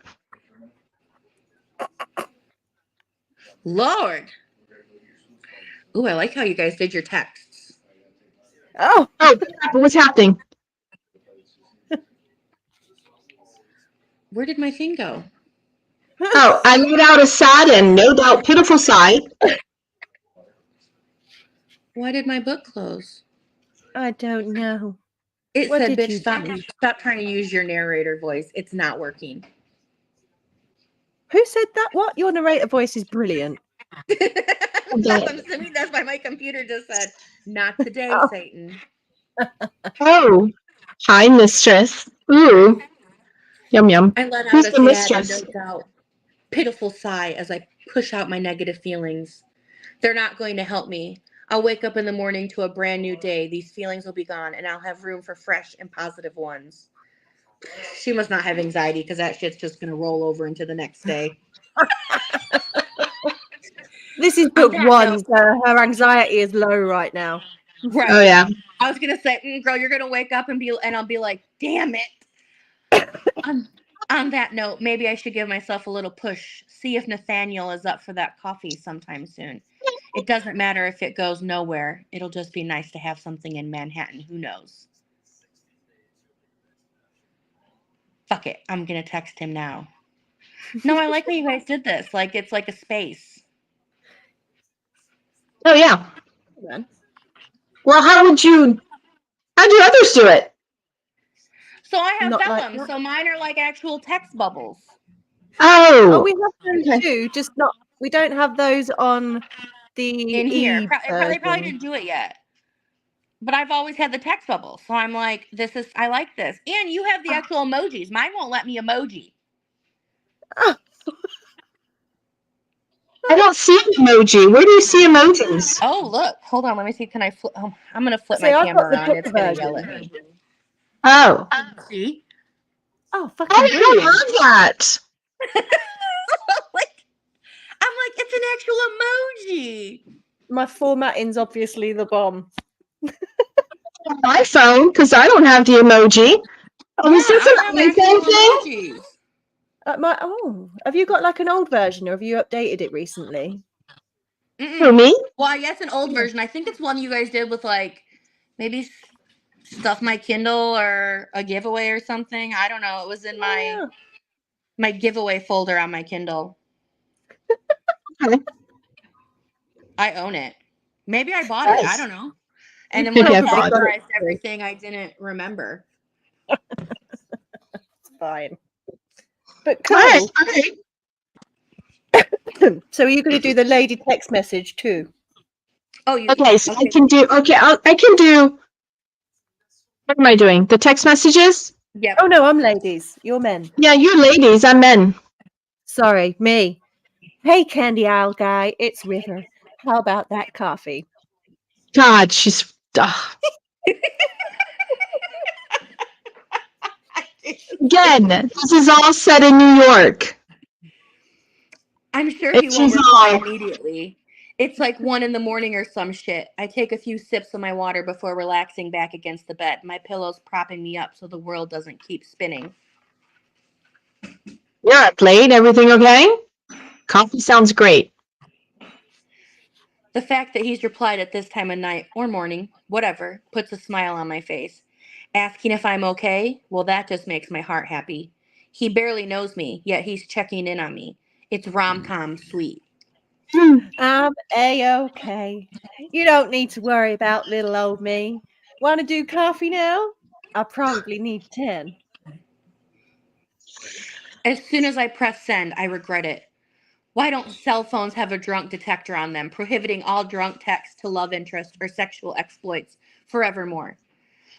Lord. Ooh, I like how you guys did your texts. Oh, Oh, what's happening? Where did my thing go? Oh, I laid out a sad and no doubt pitiful sigh. Why did my book close? I don't know. It What said, did you bitch, do? stop trying to use your narrator voice. It's not working. Who said that? What? Your narrator voice is brilliant. I'm assuming that's why my computer just said, not today, Oh. Satan. Oh, hi, mistress. Ooh, yum yum. I let out Who's a the sad mistress? and no doubt pitiful sigh as I push out my negative feelings. They're not going to help me. I'll wake up in the morning to a brand new day. These feelings will be gone, and I'll have room for fresh and positive ones. She must not have anxiety because that shit's just going to roll over into the next day. This is On book that one, note- so her anxiety is low right now. Right. Oh yeah. I was gonna say, girl, you're gonna wake up and I'll be like, damn it. On that note, maybe I should give myself a little push. See if Nathaniel is up for that coffee sometime soon. It doesn't matter if it goes nowhere. It'll just be nice to have something in Manhattan. Who knows? Fuck it. I'm gonna text him now. No, I like how you guys did this. Like it's like a space. Oh yeah. Man. Well, how'd you others do it? So I have Not like vellum. that. So mine are like actual text bubbles. Oh, Oh, we have those okay. too, just not. We don't have those on the In here. E They probably version. didn't do it yet. But I've always had the text bubble. So I'm like, I like this. And you have the actual emojis. Mine won't let me emoji. I don't see an emoji. Where do you see emojis? Oh, look. Hold on. Let me see. Can I flip? Oh, I'm going to flip See, my I've got camera the around. book It's going to yell at version. me. Oh, See? Oh, I fucking don't brilliant! have that. I'm like, it's an actual emoji. My formatting's obviously the bomb. My phone, because I don't have the emoji. Oh, is this I an have iPhone thing? emojis. Have you got like an old version, or have you updated it recently? For me? Well, I guess an old version. I think it's one you guys did with like maybe stuff my Kindle or a giveaway or something. I don't know. It was in my giveaway folder on my Kindle. Okay. I own it. Maybe I bought it. I Nice. don't know. And then Maybe when I I bought it. categorized everything, I didn't remember. It's fine. But All right. cool. All right. So are you going to do the lady text message too? Oh, you Okay, so I can do. Okay, I can do. What am I doing? The text messages? Yep. Oh no, I'm ladies. You're men. Yeah, you're ladies. I'm men. Sorry, me. Hey, candy aisle guy, it's River. How about that coffee? God, she's. Ugh. Again, this is all set in New York. I'm sure he It's won't just reply all- immediately. It's like 1 a.m. or some shit. I take a few sips of my water before relaxing back against the bed. My pillow's propping me up so the world doesn't keep spinning. You're up late. Everything okay? Coffee sounds great. The fact that he's replied at this time of night or morning, whatever, puts a smile on my face. Asking if I'm okay? Well, that just makes my heart happy. He barely knows me, yet he's checking in on me. It's rom-com sweet. I'm A-okay. You don't need to worry about little old me. Want to do coffee now? I probably need 10. As soon as I press send, I regret it. Why don't cell phones have a drunk detector on them, prohibiting all drunk texts to love interest or sexual exploits forevermore?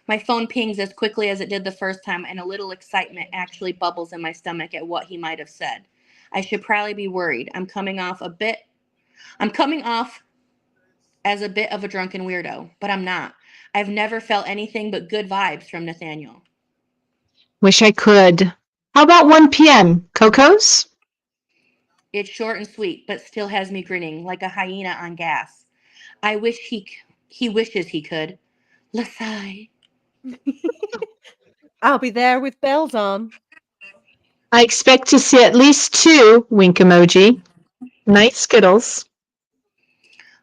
My phone pings as quickly as it did the first time, and a little excitement actually bubbles in my stomach at what he might have said. I should probably be worried. I'm coming off as a bit of a drunken weirdo, but I'm not. I've never felt anything but good vibes from Nathaniel. Wish I could. How about 1 p.m.? Coco's? It's short and sweet, but still has me grinning like a hyena on gas. I wish he wishes he could. Lasai. I'll be there with bells on. I expect to see at least 2 wink emoji. Nice Skittles.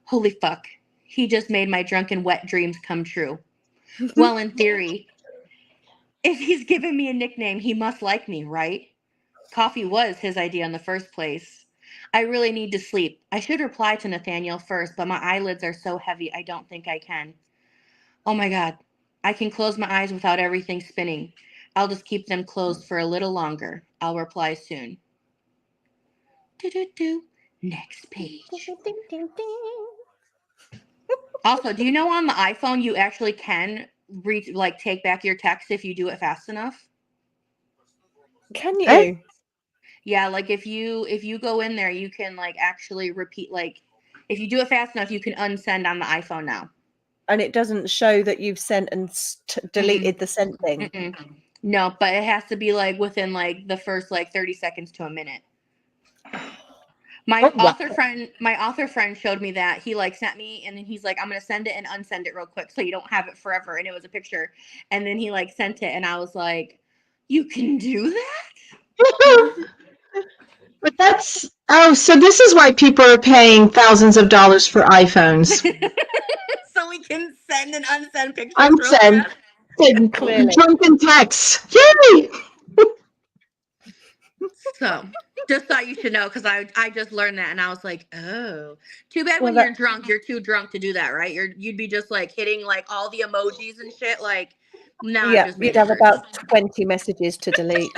Holy fuck. He just made my drunken wet dreams come true. Well, in theory, if he's given me a nickname, he must like me, right? Coffee was his idea in the first place. I really need to sleep. I should reply to Nathaniel first, but my eyelids are so heavy I don't think I can. Oh my god. I can close my eyes without everything spinning. I'll just keep them closed for a little longer. I'll reply soon. Do. Next page. Also, do you know on the iPhone you actually can take back your text if you do it fast enough? Can you? Eh? Yeah, like if you go in there, you can like actually repeat, like if you do it fast enough, you can unsend on the iPhone now. And it doesn't show that you've sent and deleted the sent thing. Mm-mm. No, but it has to be like within like the first like 30 seconds to a minute. My author friend showed me that. He like sent me, and then he's like, I'm gonna send it and unsend it real quick so you don't have it forever. And it was a picture. And then he like sent it, and I was like, you can do that? But that's so this is why people are paying thousands of dollars for iPhones. So we can send and unsend pictures Unsend. real fast. Clearly. Drunken texts. Yay! So just thought you should know, because I just learned that, and I was like, oh, too bad Well, when you're drunk, you're too drunk to do that, right? You'd be just like hitting like all the emojis and shit. Like now Yeah, I've just made you'd it have worse. about 20 messages to delete.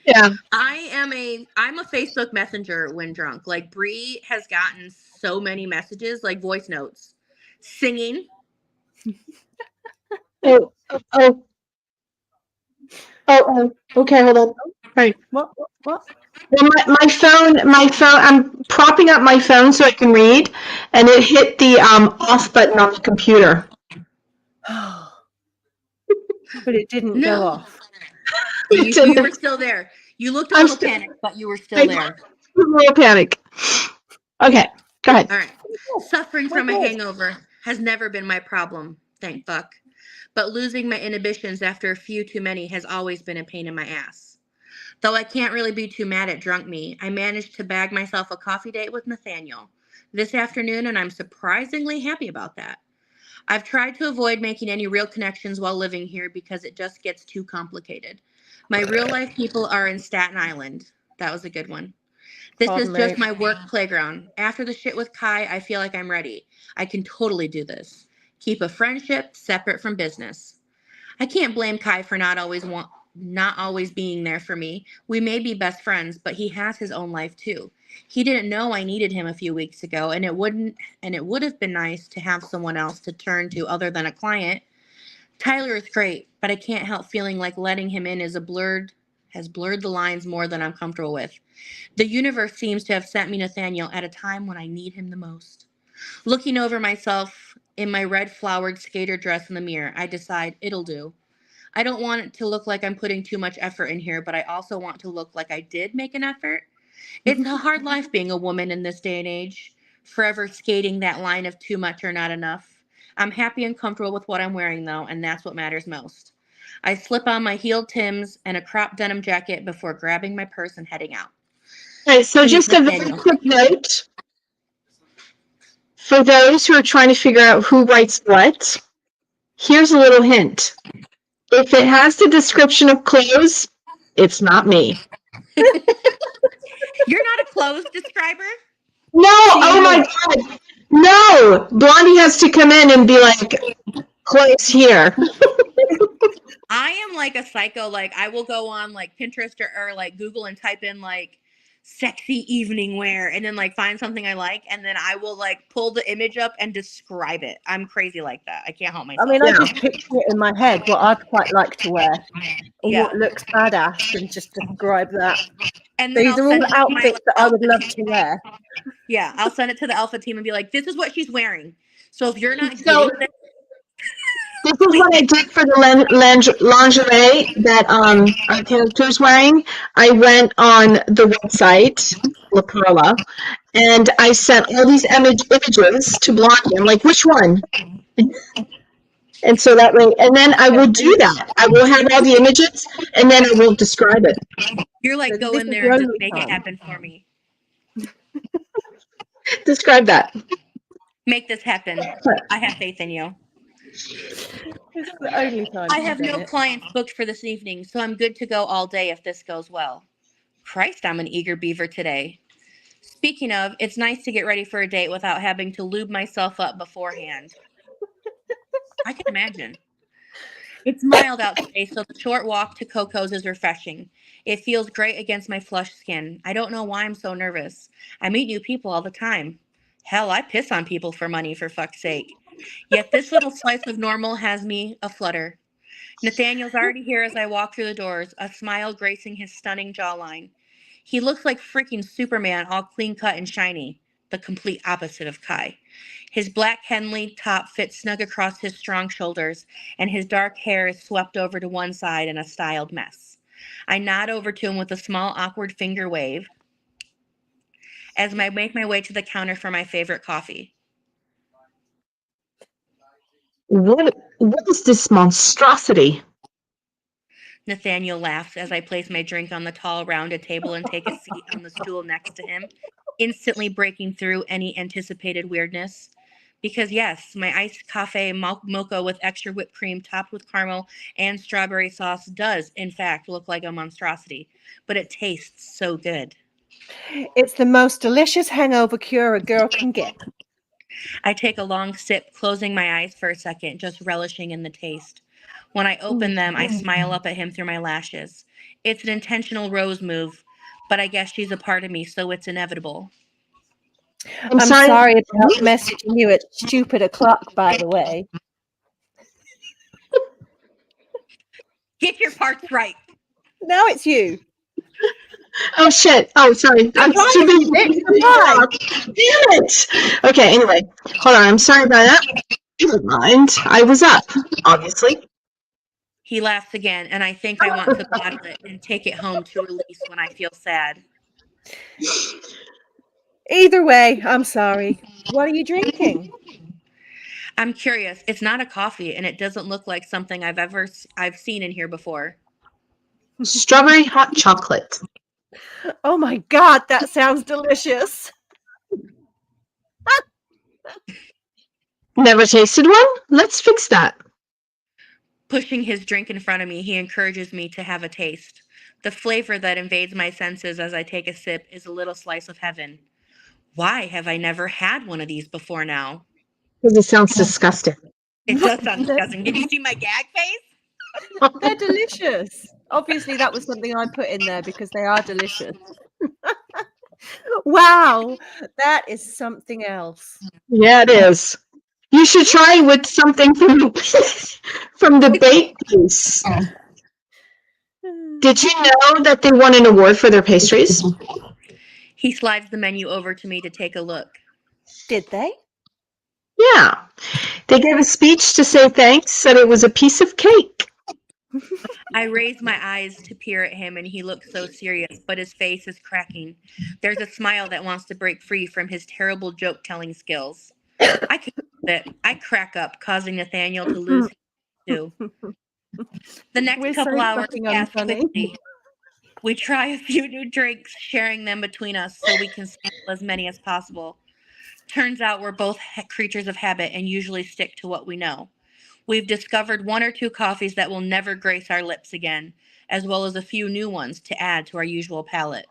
Yeah. I'm a Facebook Messenger when drunk. Like Bree has gotten so many messages, like voice notes, singing. Oh. Okay, hold on. Right. What? Well, my phone, I'm propping up my phone so I can read, and it hit the off button on the computer. But it didn't go off. You were still there. You looked a little panicked, but you were still there. Real panic. Okay, go ahead. All right. Suffering from a hangover has never been my problem, thank fuck. But losing my inhibitions after a few too many has always been a pain in my ass. Though I can't really be too mad at drunk me, I managed to bag myself a coffee date with Nathaniel this afternoon, and I'm surprisingly happy about that. I've tried to avoid making any real connections while living here because it just gets too complicated. My real life people are in Staten Island. That was a good one. This is just my work playground. After the shit with Kai, I feel like I'm ready. I can totally do this. Keep a friendship separate from business. I can't blame Kai for not always being there for me. We may be best friends, but he has his own life too. He didn't know I needed him a few weeks ago, and it would have been nice to have someone else to turn to other than a client. Tyler is great, but I can't help feeling like letting him in has blurred the lines more than I'm comfortable with. The universe seems to have sent me Nathaniel at a time when I need him the most. Looking over myself in my red flowered skater dress in the mirror. I decide it'll do. I don't want it to look like I'm putting too much effort in here, but I also want to look like I did make an effort. It's a hard life being a woman in this day and age, forever skating that line of too much or not enough. I'm happy and comfortable with what I'm wearing, though, and that's what matters most. I slip on my heeled Timbs and a crop denim jacket before grabbing my purse and heading out. Okay, so just a very quick note for those who are trying to figure out who writes what. Here's a little hint. If it has the description of clothes, it's not me. You're not a clothes describer? No, oh my God. No, Blondie has to come in and be like, clothes here. I am like a psycho. Like, I will go on like Pinterest or like Google and type in like sexy evening wear and then like find something I like, and then I will like pull the image up and describe it. I'm crazy like that. I can't help myself. I mean, I just picture it in my head what I'd quite like to wear, or Yeah. what looks badass, and just describe that. And then These I'll are all send the it to my, outfits that I would love to wear. Yeah, I'll send it to the Alpha team and be like, "This is what she's wearing." So if you're not So- getting this, This is what I did for the lingerie that our character's wearing. I went on the website, La Perla, and I sent all these images to Blondie. I'm like, which one? And so that way, and then I will do that. I will have all the images, and then I will describe it. you're like, So go this in is there your and just only make time. it happen for me. Describe that. Make this happen. I have faith in you. It's the only time I you've have done no it. clients booked for this evening, so I'm good to go all day if this goes well. Christ, I'm an eager beaver today. Speaking of, it's nice to get ready for a date without having to lube myself up beforehand. I can imagine. It's mild out today, so the short walk to Coco's is refreshing. It feels great against my flushed skin. I don't know why I'm so nervous. I meet new people all the time. Hell, I piss on people for money, for fuck's sake. Yet this little slice of normal has me aflutter. Nathaniel's already here as I walk through the doors, a smile gracing his stunning jawline. He looks like freaking Superman, all clean cut and shiny, the complete opposite of Kai. His black Henley top fits snug across his strong shoulders, and his dark hair is swept over to one side in a styled mess. I nod over to him with a small, awkward finger wave as I make my way to the counter for my favorite coffee. What is this monstrosity? Nathaniel laughs as I place my drink on the tall, rounded table and take a seat on the stool next to him, instantly breaking through any anticipated weirdness. Because yes, my iced cafe mocha with extra whipped cream topped with caramel and strawberry sauce does, in fact, look like a monstrosity, but it tastes so good. It's the most delicious hangover cure a girl can get. I take a long sip, closing my eyes for a second, just relishing in the taste. When I open them, I smile up at him through my lashes. It's an intentional Rose move, but I guess she's a part of me, so it's inevitable. I'm sorry about messaging you at stupid o'clock, by the way. Get your parts right. Now it's you. Oh shit! Oh, sorry. I'm too busy. Damn it! Okay. Anyway, hold on. I'm sorry about that. Never mind. I was up, obviously. He laughs again, and I think I want to bottle it and take it home to release when I feel sad. Either way, I'm sorry. What are you drinking? I'm curious. It's not a coffee, and it doesn't look like something I've seen in here before. Strawberry hot chocolate. Oh my God, that sounds delicious. Never tasted one? Let's fix that. Pushing his drink in front of me, he encourages me to have a taste. The flavor that invades my senses as I take a sip is a little slice of heaven. Why have I never had one of these before now? Because it sounds disgusting. It does sound disgusting. Did you see my gag face? They're delicious. Obviously, that was something I put in there because they are delicious. Wow, that is something else. Yeah, it is. You should try with something from from the bake piece. Did you know that they won an award for their pastries? He slides the menu over to me to take a look. Did they? Yeah. They gave a speech to say thanks, said it was a piece of cake. I raise my eyes to peer at him, and he looks so serious, but his face is cracking. There's a smile that wants to break free from his terrible joke-telling skills. I can't help it. I crack up, causing Nathaniel to lose his too. The next We're couple so hours fucking pass unfunny. quickly. We try a few new drinks, sharing them between us so we can sample as many as possible. Turns out we're both creatures of habit and usually stick to what we know. We've discovered one or two coffees that will never grace our lips again, as well as a few new ones to add to our usual palate.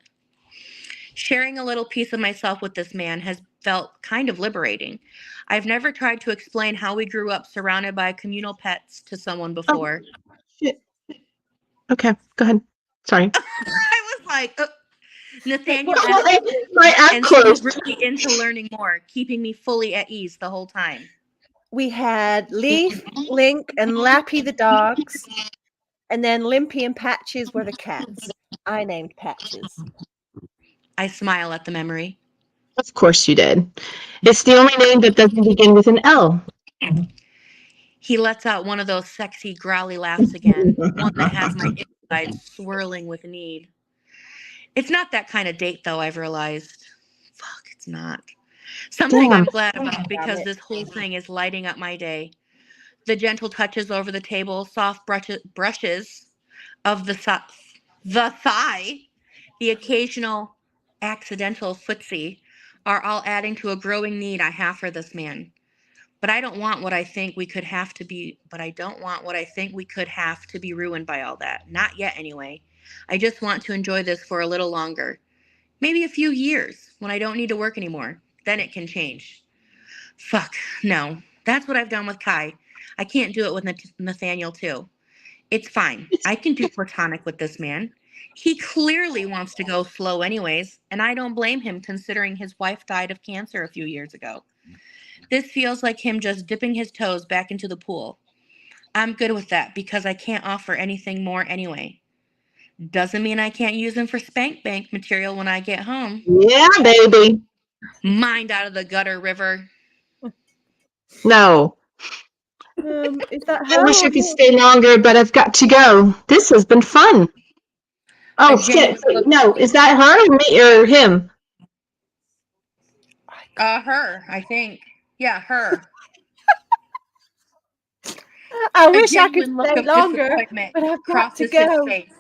Sharing a little piece of myself with this man has felt kind of liberating. I've never tried to explain how we grew up surrounded by communal pets to someone before. Shit. Okay, go ahead. Sorry. I was like, Nathaniel What- asked, My app and seemed closed. really into learning more, keeping me fully at ease the whole time. We had Leaf, Link, and Lappy the dogs, and then Limpy and Patches were the cats. I named Patches. I smile at the memory. Of course you did. It's the only name that doesn't begin with an L. He lets out one of those sexy, growly laughs again, one that has my insides swirling with need. It's not that kind of date, though, I've realized. Fuck, it's not. Something Damn. I'm glad about because it. this whole thing is lighting up my day. The gentle touches over the table, soft brushes of the thigh, the occasional accidental footsie, are all adding to a growing need I have for this man. But I don't want what I think we could have to be, but I don't want what I think we could have to be ruined by all that. Not yet, anyway. I just want to enjoy this for a little longer. Maybe a few years, when I don't need to work anymore. Then it can change. Fuck, no. That's what I've done with Kai. I can't do it with Nathaniel, too. It's fine. I can do platonic with this man. He clearly wants to go slow anyways, and I don't blame him considering his wife died of cancer a few years ago. This feels like him just dipping his toes back into the pool. I'm good with that because I can't offer anything more anyway. Doesn't mean I can't use him for spank bank material when I get home. Yeah, baby. Mind out of the gutter, River. No. Is that I her? wish I or could him? stay longer, but I've got to go. This has been fun. Oh, A genuine shit. Wait, look- no, is that her or me or him? Her, I think. Yeah, her. I A wish I could genuine look stay of longer, disappointment but I've got to crosses his go. face.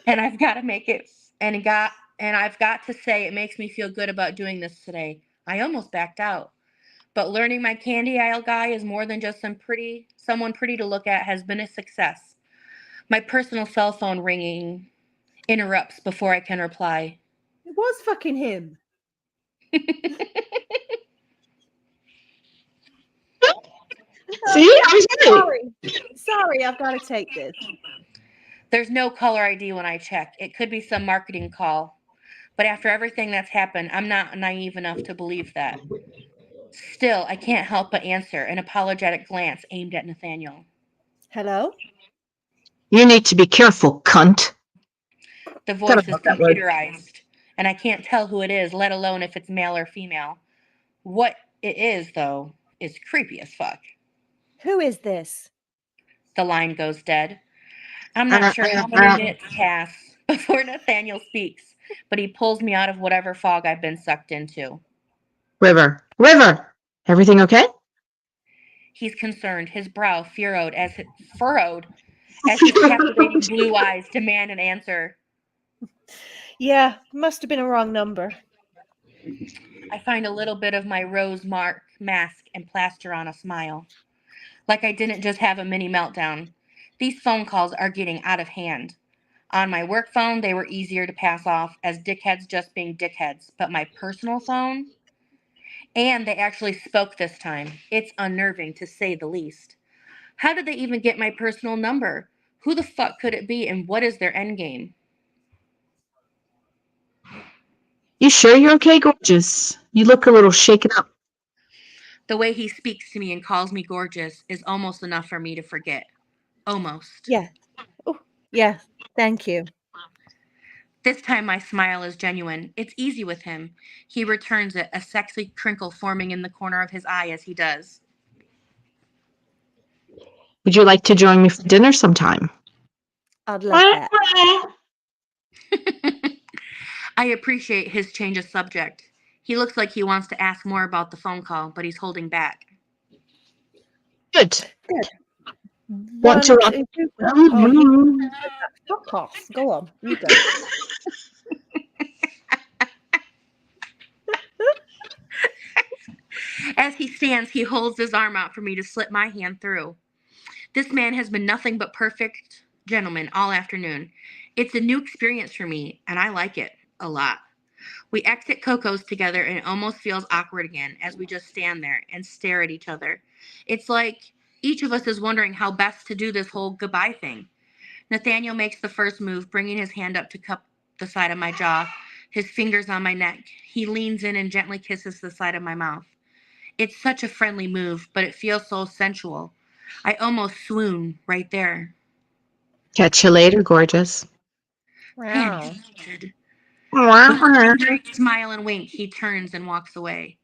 And I've got to make it and I've got to say it makes me feel good about doing this today. I almost backed out. But learning my candy aisle guy is more than just someone pretty to look at has been a success. My personal cell phone ringing interrupts before I can reply. It was fucking him. See, I was right. Sorry, I've got to take this. There's no caller ID when I check. It could be some marketing call. But after everything that's happened, I'm not naive enough to believe that. Still, I can't help but answer an apologetic glance aimed at Nathaniel. Hello? You need to be careful, cunt. The voice is about that word. computerized, and I can't tell who it is, let alone if it's male or female. What it is, though, is creepy as fuck. Who is this? The line goes dead. I'm not sure how many minutes pass before Nathaniel speaks, but he pulls me out of whatever fog I've been sucked into. River. Everything okay? He's concerned, his brow furrowed as his captivating blue eyes demand an answer. Yeah, must have been a wrong number. I find a little bit of my rose mask and plaster on a smile. Like I didn't just have a mini meltdown. These phone calls are getting out of hand. On my work phone, they were easier to pass off as dickheads just being dickheads. But my personal phone? And they actually spoke this time. It's unnerving, to say the least. How did they even get my personal number? Who the fuck could it be, and what is their endgame? You sure you're okay, gorgeous? You look a little shaken up. The way he speaks to me and calls me gorgeous is almost enough for me to forget. Almost. Yeah. Oh, yeah. Thank you. This time my smile is genuine. It's easy with him. He returns it, a sexy crinkle forming in the corner of his eye as he does. Would you like to join me for dinner sometime? I'd love that. I appreciate his change of subject. He looks like he wants to ask more about the phone call, but he's holding back. Good. One, Want to- two, three. Oh, you fuck off. Go on. You go. As he stands, he holds his arm out for me to slip my hand through. This man has been nothing but perfect gentleman all afternoon. It's a new experience for me, and I like it a lot. We exit Coco's together, and it almost feels awkward again as we just stand there and stare at each other. It's like each of us is wondering how best to do this whole goodbye thing. Nathaniel makes the first move, bringing his hand up to cup the side of my jaw, his fingers on my neck. He leans in and gently kisses the side of my mouth. It's such a friendly move, but it feels so sensual. I almost swoon right there. Catch you later, gorgeous. Wow. With a great smile and wink, he turns and walks away.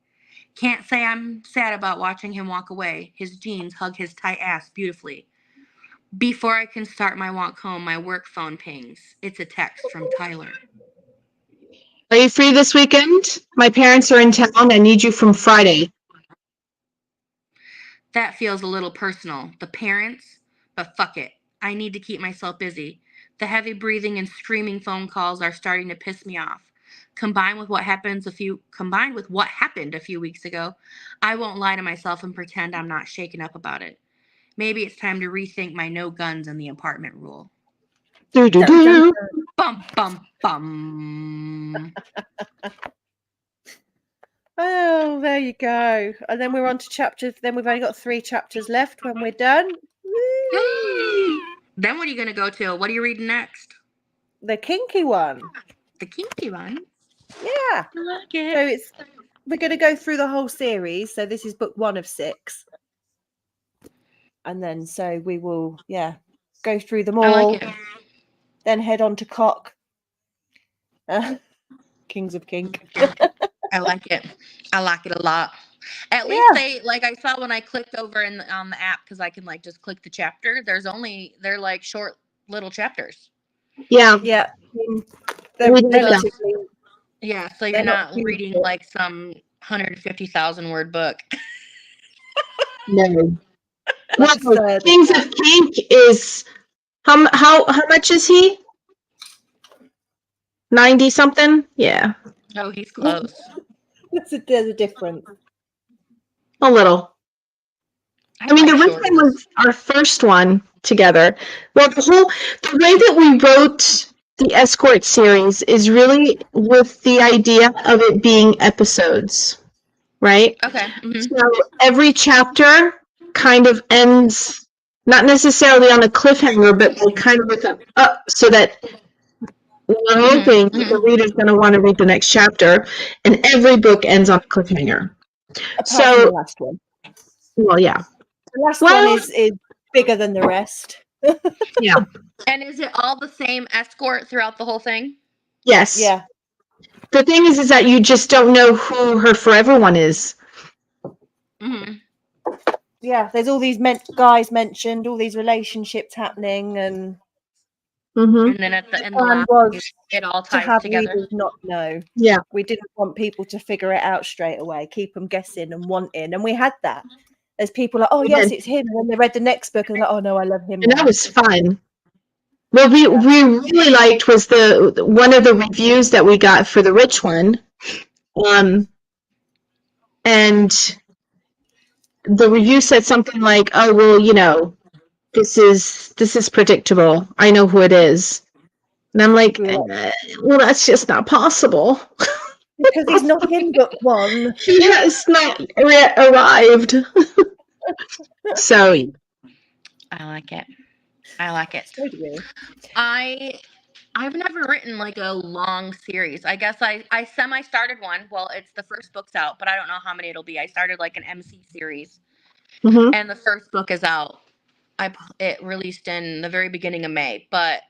Can't say I'm sad about watching him walk away. His jeans hug his tight ass beautifully. Before I can start my walk home, my work phone pings. It's a text from Tyler. Are you free this weekend? My parents are in town. I need you from Friday. That feels a little personal. The parents? But fuck it. I need to keep myself busy. The heavy breathing and screaming phone calls are starting to piss me off. Combined with what happened a few weeks ago, I won't lie to myself and pretend I'm not shaken up about it. Maybe it's time to rethink my no guns in the apartment rule. Dun, dun, dun. Bum bum bum. Oh, there you go. And then we're on to chapters. Then we've only got 3 chapters left when we're done. Woo! Then what are you gonna go to? What are you reading next? The kinky one. The kinky one. Yeah. I like it. So we're going to go through the whole series. So this is book 1 of 6. And then so we will, go through them all. I like it. Then head on to Cock. Kings of Kink. I like it. I like it a lot. At least they, like I saw when I clicked over on the app, because I can like just click the chapter. They're like short little chapters. Yeah. Yeah. They're relatively. Yeah, so They're you're not not reading huge. like some 150,000 word book. No. Like a Well, third. Kings of Kink is how much is he? 90 something? Yeah. Oh, he's close. There's a difference. A little. I mean, the like Rich one was our first one together. Well, the way that we wrote the Escort series is really with the idea of it being episodes, right? Okay. Mm-hmm. So every chapter kind of ends, not necessarily on a cliffhanger, but like kind of with a up, so that we're hoping that the reader's going to want to read the next chapter, and every book ends on a cliffhanger. Apart So, from the last one. well, yeah. The last one is bigger than the rest. Yeah. And is it all the same escort throughout the whole thing? Yes. Yeah. The thing is that you just don't know who her forever one is. Mm-hmm. Yeah, there's all these guys mentioned, all these relationships happening, and And then at the end, it all to ties have together. readers not know. Yeah. We didn't want people to figure it out straight away, keep them guessing and wanting, and we had that. There's people like, oh yes, it's him, and then they read the next book and like, oh no, I love him. And now. that was fun. What we really liked was one of the reviews that we got for the Rich one. And the review said something like, oh, well, you know, this is predictable. I know who it is. And I'm like, well, that's just not possible. Because he's not in book 1. He has not arrived. So I like it. I like it. So do we. I've never written like a long series. I guess I semi-started one. Well, it's the first book's out, but I don't know how many it'll be. I started like an MC series, and the first book is out. It released in the very beginning of May, but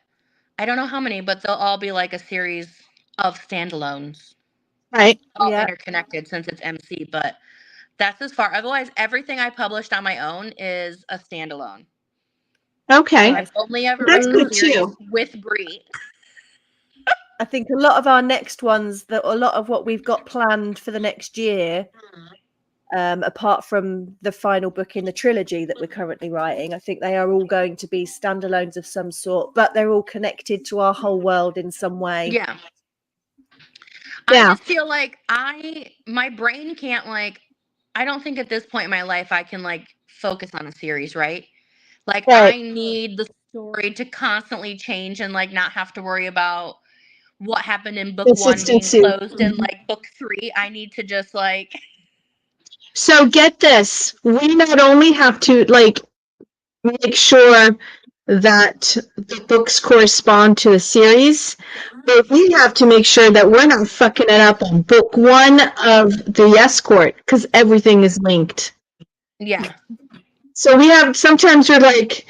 I don't know how many, but they'll all be like a series of standalones. Right. All interconnected since it's MC, but that's as far. Otherwise, everything I published on my own is a standalone. Okay. I've only ever That's written a good series too. with Brie. I think a lot of our next ones, that a lot of what we've got planned for the next year, apart from the final book in the trilogy that we're currently writing, I think they are all going to be standalones of some sort, but they're all connected to our whole world in some way. Yeah. Yeah. I just feel like my brain can't I don't think at this point in my life I can focus on a series, right? Like Right. I need the story to constantly change and not have to worry about what happened in book 1 being Consistency. closed in book 3. I need to just So get this. We not only have to make sure that the books correspond to the series, but we have to make sure that we're not fucking it up on book 1 of The Escort, because everything is linked. yeah. So sometimes we're like,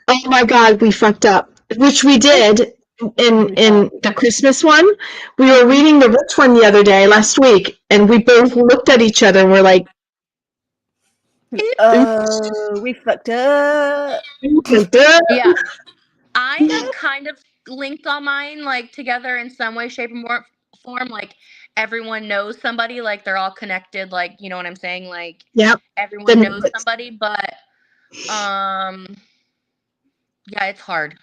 oh my God, we fucked up, which we did in the Christmas one. We were reading the Rich one the other day, last week, and we both looked at each other and we're like, Oh, we fucked up. Yeah. I have kind of linked all mine together in some way, shape, or form. Everyone knows somebody, they're all connected, you know what I'm saying? Yep. Everyone knows somebody, but yeah, it's hard.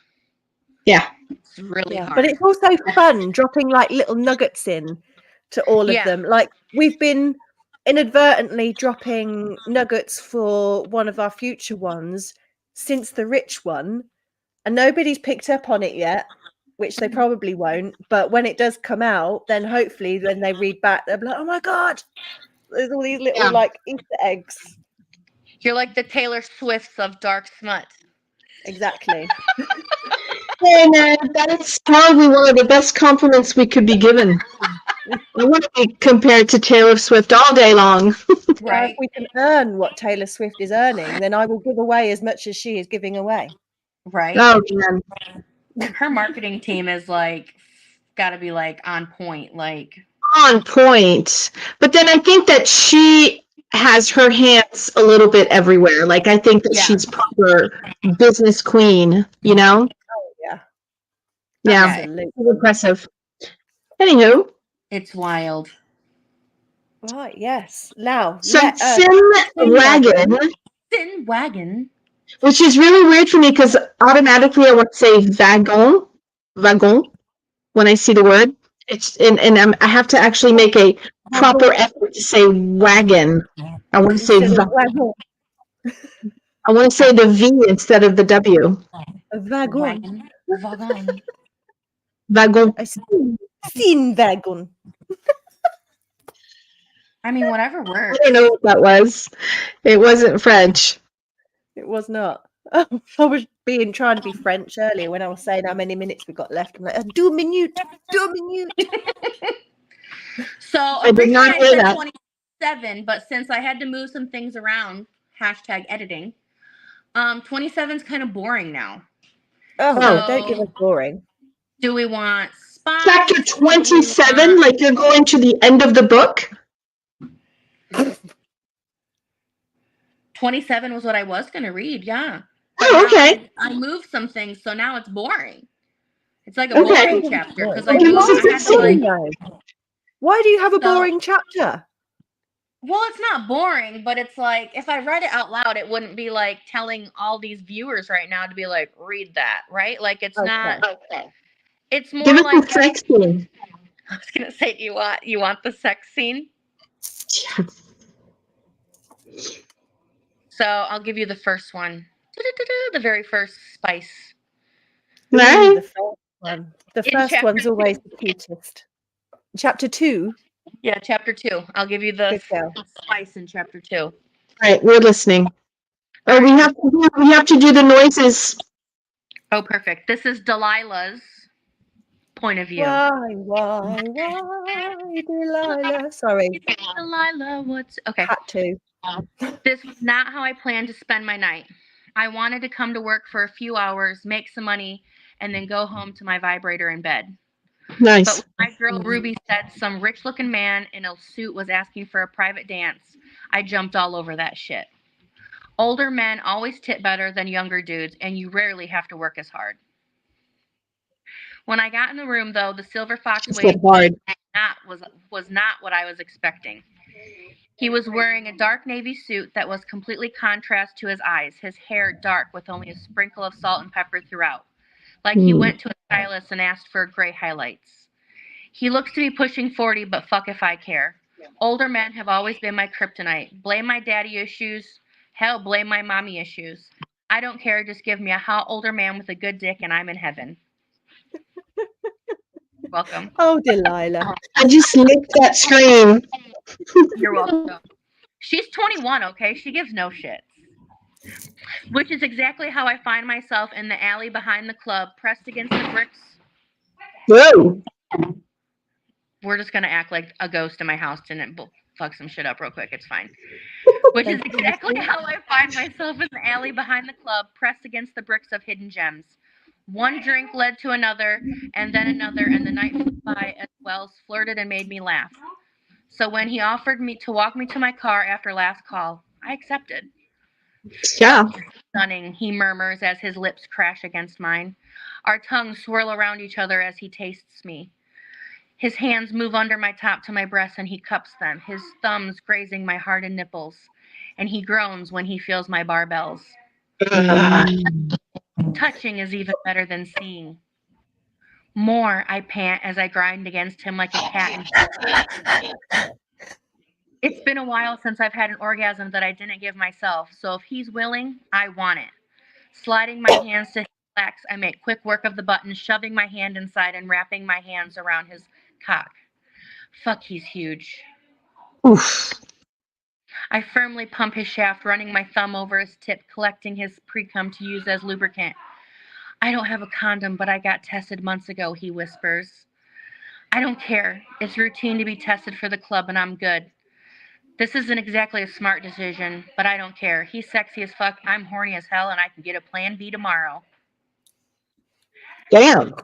Yeah. It's really hard. But it's also fun dropping little nuggets in to all of them. We've been inadvertently dropping nuggets for one of our future ones since the Rich one, and nobody's picked up on it yet, which they probably won't. But when it does come out, then hopefully when they read back, they'll be like, oh my God, there's all these little Easter eggs. You're like the Taylor Swifts of dark smut. Exactly. And that is probably one of the best compliments we could be given. I want to be compared to Taylor Swift all day long. Right. If we can earn what Taylor Swift is earning, then I will give away as much as she is giving away. Right. Oh, man. Her marketing team is got to be on point. On point. But then I think that she has her hands a little bit everywhere. I think that she's proper business queen, you know? Oh, yeah. Yeah. Absolutely. It's impressive. Anywho. It's wild. Right, yes. Now, So Sin Sin Wagon. Which is really weird for me because automatically I want to say wagon, when I see the word. I have to actually make a proper effort to say wagon. I want to say wagon. I want to say the V instead of the W. Wagon. Wagon. Wagon. Sin Wagon. I mean, whatever works. I don't know what that was. It wasn't French. It was not. I was trying to be French earlier when I was saying how many minutes we got left. I'm like, 2 minutes. So I did not hear said that. 27, but since I had to move some things around, #editing, 27 is kind of boring now. Oh, don't give us boring. Do we want spice? Chapter 27, like you're going to the end of the book? 27 was what I was going to read, yeah. Oh, okay. I moved some things, so now it's boring. It's like a boring chapter because I had to Why do you have a boring chapter? Well, it's not boring, but it's if I read it out loud, it wouldn't be telling all these viewers right now to be read that, right? It's not. Okay. It's more Give us the sex scene. I was gonna say, you want the sex scene? Yeah. So I'll give you the first one. The very first spice. Right. The first one. The first one's always the cutest. Chapter 2? Yeah, chapter 2. I'll give you the spice in chapter 2. All right, we're listening. Oh, we have to do the noises. Oh, perfect. This is Delilah's point of view. Why, Delilah? Sorry. Delilah, okay. Had to. This was not how I planned to spend my night. I wanted to come to work for a few hours, make some money, and then go home to my vibrator in bed. Nice. But when my girl Ruby said some rich-looking man in a suit was asking for a private dance, I jumped all over that shit. Older men always tip better than younger dudes, and you rarely have to work as hard. When I got in the room, though, the silver fox She waiting said hard. was not what I was expecting. He was wearing a dark navy suit that was completely contrast to his eyes, his hair dark with only a sprinkle of salt and pepper throughout, like he went to a stylist and asked for gray highlights. He looks to be pushing 40, but fuck if I care. Older men have always been my kryptonite. Blame my daddy issues. Hell, blame my mommy issues. I don't care. Just give me a hot older man with a good dick and I'm in heaven. Welcome. Oh, Delilah. I just licked that scream. You're welcome. She's 21, okay? She gives no shits. Which is exactly how I find myself in the alley behind the club, pressed against the bricks. Whoa. We're just going to act like a ghost in my house didn't fuck some shit up real quick. It's fine. Which is exactly how I find myself in the alley behind the club, pressed against the bricks of hidden gems. One drink led to another, and then another, and the night flew by as Wells flirted and made me laugh. So when he offered me to walk me to my car after last call, I accepted. Yeah. Stunning, he murmurs as his lips crash against mine. Our tongues swirl around each other as he tastes me. His hands move under my top to my breasts and he cups them, his thumbs grazing my heart and nipples. And he groans when he feels my barbells. Touching is even better than seeing. More, I pant as I grind against him like a cat. It's been a while since I've had an orgasm that I didn't give myself, so if he's willing, I want it. Sliding my hands to his legs, I make quick work of the button, shoving my hand inside and wrapping my hands around his cock. Fuck, he's huge. Oof. I firmly pump his shaft, running my thumb over his tip, collecting his pre-cum to use as lubricant. I don't have a condom, but I got tested months ago, he whispers. I don't care. It's routine to be tested for the club, and I'm good. This isn't exactly a smart decision, but I don't care. He's sexy as fuck, I'm horny as hell, and I can get a plan B tomorrow. Damn.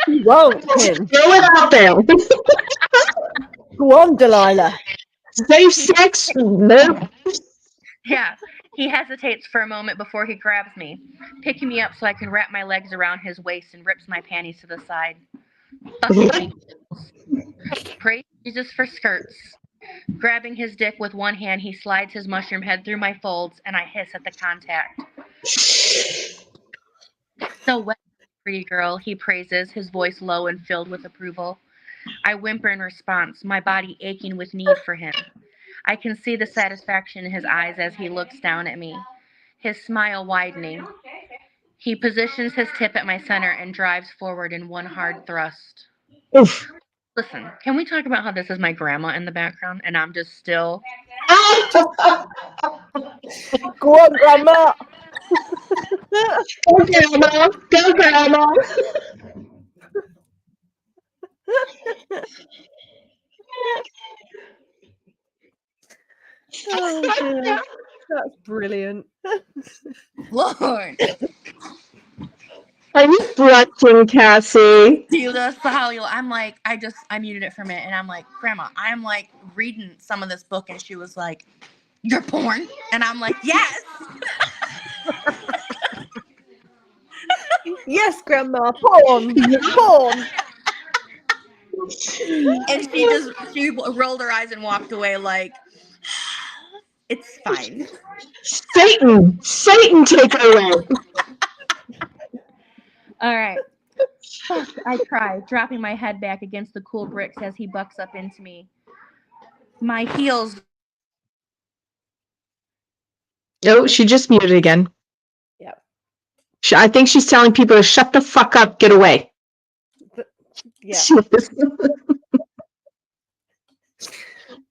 You won't, Kim. Throw it out there. Go on, Delilah. Safe sex. No. Yeah, he hesitates for a moment before he grabs me, picking me up so I can wrap my legs around his waist and rips my panties to the side. Fucking praise Jesus for skirts. Grabbing his dick with one hand, he slides his mushroom head through my folds, and I hiss at the contact. So wet, pretty girl, he praises, his voice low and filled with approval. I whimper in response, my body aching with need for him. I can see the satisfaction in his eyes as he looks down at me, his smile widening. He positions his tip at my center and drives forward in one hard thrust. Oof. Listen, can we talk about how this is my grandma in the background and I'm just still... Go on, Grandma. Go, Grandma. Go, Grandma. Oh, dear. That's brilliant. Lord! Are you brunching, Cassie? Dude, that's how I'm like, I muted it for a minute and I'm like, Grandma, I'm like reading some of this book and she was like, you're porn? And I'm like, yes! Yes, Grandma. Porn. Porn. And she rolled her eyes and walked away like, it's fine. Satan, take it away. All right. Fuck, I cry, dropping my head back against the cool bricks as he bucks up into me. My heels. No, she just muted again. Yep. I think she's telling people to shut the fuck up, get away. Yeah.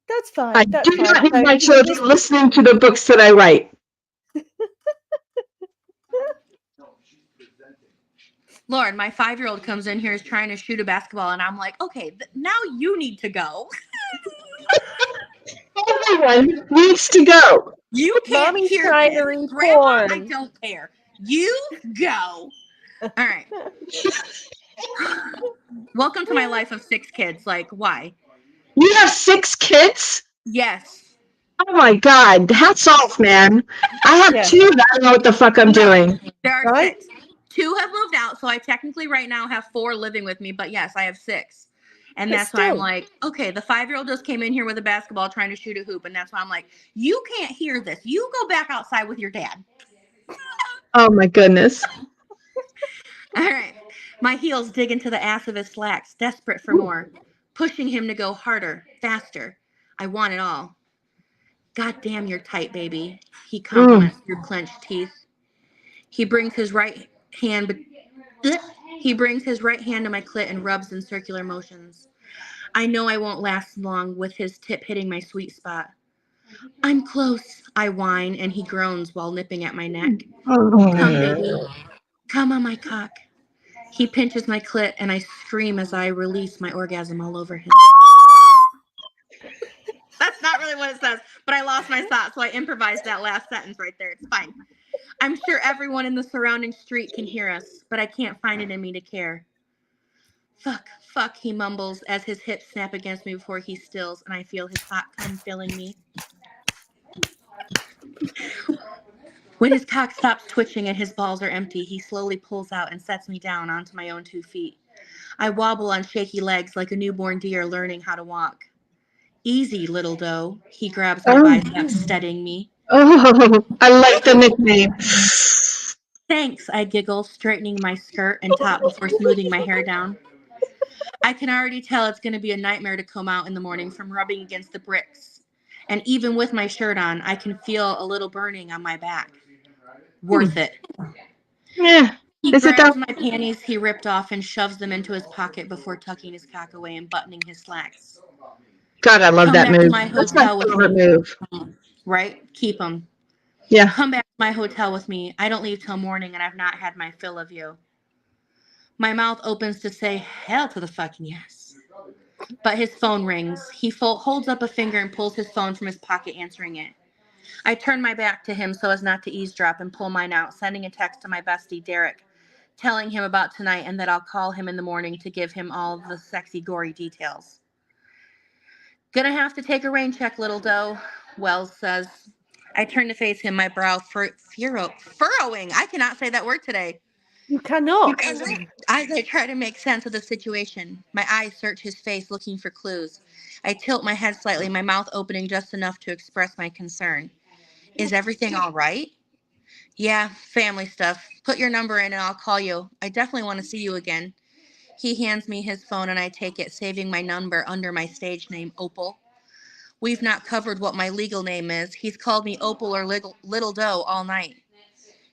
That's fine. I That's do not fine. need my children listening to the books that I write. Lord, my 5-year-old comes in here is trying to shoot a basketball, and I'm like, okay, now you need to go. Everyone needs to go. You can't Mommy's hear trying this. to read Grandma, porn. I don't care. You go. All right. Welcome to my life of 6 kids. Like, why? You have 6 kids? Yes. Oh my God. Hats off, man. I have Yeah. 2 that I don't know what the fuck I'm doing. There are Right? 6. 2 have moved out, so I technically right now have 4 living with me, but yes, I have 6. And But that's why I'm still. like, okay, the 5-year-old just came in here with a basketball trying to shoot a hoop, and that's why I'm like, you can't hear this. You go back outside with your dad. Oh my goodness. All right. My heels dig into the ass of his slacks, desperate for more, pushing him to go harder, faster. I want it all. God damn, you're tight, baby. He compliments through clenched teeth. He brings his right hand He brings his right hand to my clit and rubs in circular motions. I know I won't last long with his tip hitting my sweet spot. I'm close, I whine, and he groans while nipping at my neck. Come, baby. Come on my cock. He pinches my clit, and I scream as I release my orgasm all over him. That's not really what it says, but I lost my thought, so I improvised that last sentence right there. It's fine. I'm sure everyone in the surrounding street can hear us, but I can't find it in me to care. Fuck, he mumbles as his hips snap against me before he stills, and I feel his hot cum filling me. When his cock stops twitching and his balls are empty, he slowly pulls out and sets me down onto my own 2 feet. I wobble on shaky legs like a newborn deer learning how to walk. Easy, little doe. He grabs my biceps, steadying me. Oh, I like the nickname. Thanks, I giggle, straightening my skirt and top before smoothing my hair down. I can already tell it's going to be a nightmare to come out in the morning from rubbing against the bricks. And even with my shirt on, I can feel a little burning on my back. Worth it. Yeah. He Is it grabs though? my panties he ripped off and shoves them into his pocket before tucking his cock away and buttoning his slacks. God, I love Come that back to move. my That's my hotel with favorite me. move. Right? Keep them. Yeah. Come back to my hotel with me. I don't leave till morning and I've not had my fill of you. My mouth opens to say hell to the fucking yes. But his phone rings. He holds up a finger and pulls his phone from his pocket, answering it. I turn my back to him so as not to eavesdrop and pull mine out, sending a text to my bestie, Derek, telling him about tonight and that I'll call him in the morning to give him all the sexy, gory details. Gonna have to take a rain check, little doe, Wells says. I turn to face him, my brow furrowing. I cannot say that word today. You cannot. As I try to make sense of the situation, my eyes search his face looking for clues. I tilt my head slightly, my mouth opening just enough to express my concern. Is everything all right? Yeah, family stuff. Put your number in and I'll call you. I definitely want to see you again. He hands me his phone and I take it, saving my number under my stage name, Opal. We've not covered what my legal name is. He's called me Opal or Little Doe all night.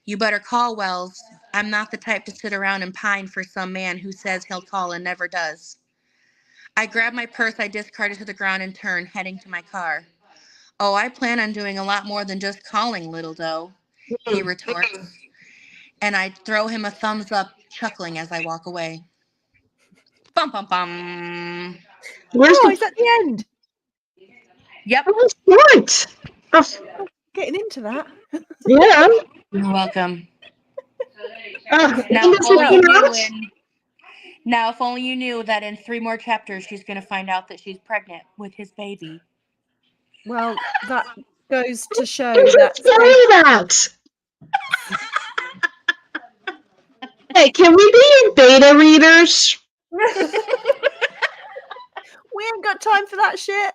You better call, Wells. I'm not the type to sit around and pine for some man who says he'll call and never does. I grab my purse I discarded to the ground and turn, heading to my car. Oh, I plan on doing a lot more than just calling, Little Doe, he retorts. And I throw him a thumbs up, chuckling as I walk away. Bum, bum, bum. Where's Oh, the is that the end? Yep. what? Oh, Getting into that. yeah. You're welcome. Oh, Now, when if does it only come you knew out? now, if only you knew that in 3 more chapters, she's going to find out that she's pregnant with his baby. Well, that goes to show Why did that. you tell me that? Hey, can we be your beta readers? We ain't got time for that shit.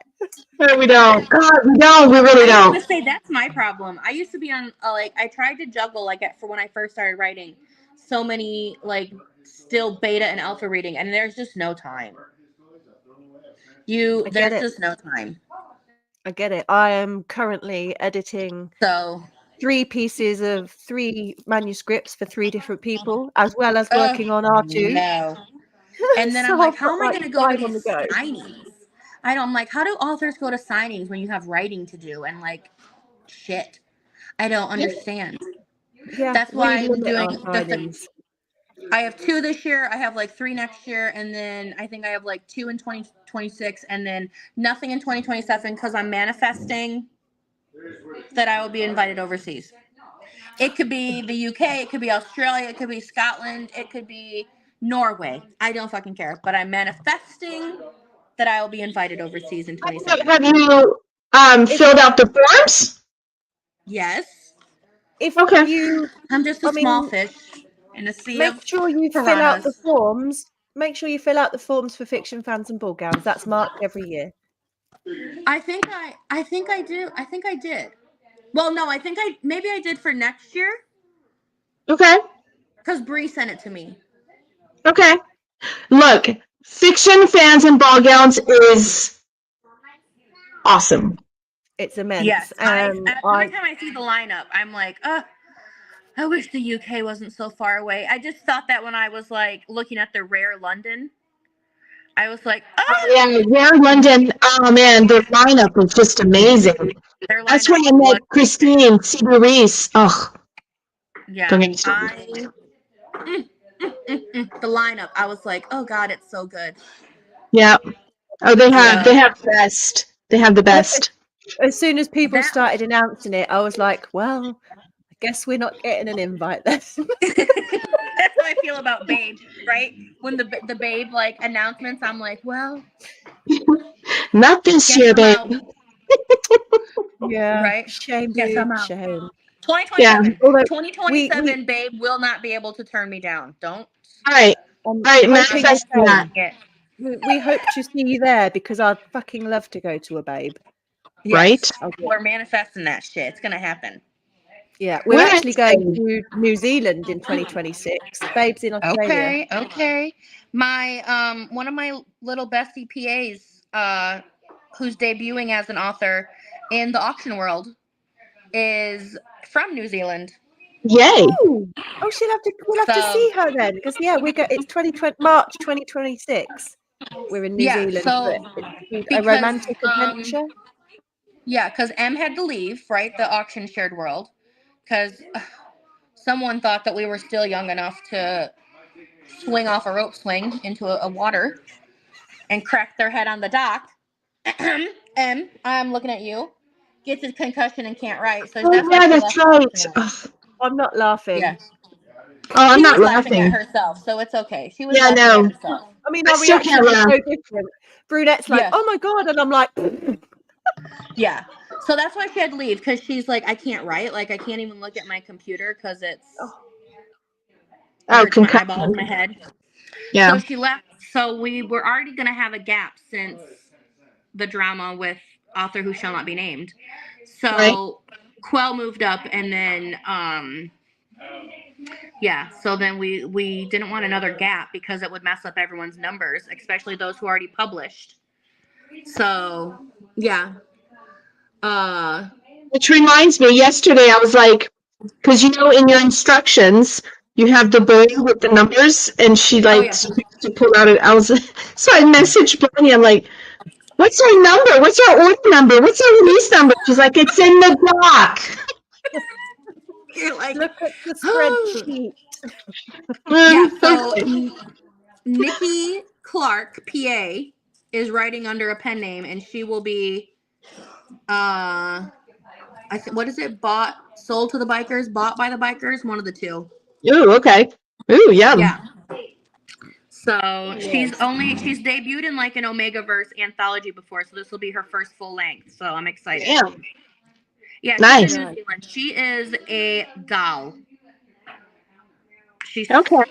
No, we don't. God, we don't. We really I was don't. going to say, that's my problem. I used to be on, I tried to juggle, for when I first started writing, so many, still beta and alpha reading, and there's just no time. There's just no time. I get it. I am currently editing So 3 pieces of 3 manuscripts for 3 different people, as well as working on R2. No. And then So I'm like, I've how got, am I going to go to 5 on the these go. signings? I'm like, how do authors go to signings when you have writing to do and shit? I don't understand. Yeah, That's we why I'm limit doing our signings. I have 2 this year. I have 3 next year, and then I think I have 2 in 2026, and then nothing in 2027 because I'm manifesting that I will be invited overseas. It could be the UK, it could be Australia, it could be Scotland, it could be Norway. I don't fucking care, but I'm manifesting that I will be invited overseas in 2027. filled out the forms? Yes. If Okay. you, I'm just a I mean, small fish in a sea make of sure you fill out the piranhas. forms. Make sure you fill out the forms for fiction fans and ball gowns. That's marked every year. I think I do. I think I did. Well, no, maybe I did for next year Okay. because Bree sent it to me. Okay. Look, fiction fans and ball gowns is awesome. It's immense. Yes, And every time I see the lineup, I'm like, I wish the UK wasn't so far away. I just thought that when I was like looking at the Rare London, I was like, Yeah, Rare London. Oh man, their lineup was just amazing. their That's where lineup I met was Christine Cedar Reese. Oh, yeah. don't get me started. The lineup, I was like, oh god, it's so good. Yeah. Oh, they have Yeah. the best. They have the best. as soon as people That- started announcing it, I was like, well, I guess we're not getting an invite then. That's how I feel about Babe, right? When the Babe like announcements, I'm like, well, Not this guess year, I'm babe. out, Yeah. right? Shame, Guess dude. I'm out. Shame. 2027. Although 2027, Babe will not be able to turn me down. Don't. All right. All right, hoping manifest the that. same. We hope to see you there because I'd fucking love to go to a Babe. Yes, Right? we're manifesting that shit. It's gonna happen. Yeah, we're Where actually is going Babe? to New Zealand in 2026. Babe's in Australia. Okay. My one of my little bestie PAs, who's debuting as an author in the auction world, is from New Zealand. Yay. Oh, we'll have to So- see her then because it's 2020 March 2026. We're in New Zealand so for a because, romantic adventure. Yeah, because M had to leave, right? The auction shared world, because someone thought that we were still young enough to swing off a rope swing into a water and crack their head on the dock. M, I'm looking at you. Gets a concussion and can't write, so Oh, that's why yeah, she that's left the right. auction world. Ugh. I'm not laughing. Yeah, Oh, I'm she not was laughing at laughing. herself, so it's okay. She was Yeah, laughing no. at herself. I mean, I our still reaction can't was laugh. so different. Brunette's like, Yeah. "Oh my god," and I'm like, Yeah, so that's why she had to leave, because she's like, I can't write, like I can't even look at my computer because it Oh, hurts my concussion. eyeballs, my head. Yeah. So she left. So we were already going to have a gap since the drama with author who shall not be named. So Right. Quell moved up, and then yeah. So then we didn't want another gap because it would mess up everyone's numbers, especially those who already published. So yeah. Which reminds me, yesterday I was like, because in your instructions, you have the bowl with the numbers, and she likes to pull out it. So I messaged Bernie. I'm like, what's our number? What's our order number? What's our release number? She's like, it's in the doc. You're like, "Look at the spreadsheet." yeah. So Okay. Nikki Clark, PA, is writing under a pen name, and she will be what is it? Sold to the bikers, bought by the bikers, one of the two. Ooh, okay. Ooh, yum. Yeah. So she's debuted in like an Omegaverse anthology before, so this will be her first full length. So I'm excited. Damn. Yeah, Nice. she's in New Zealand. She is a doll. She's Okay.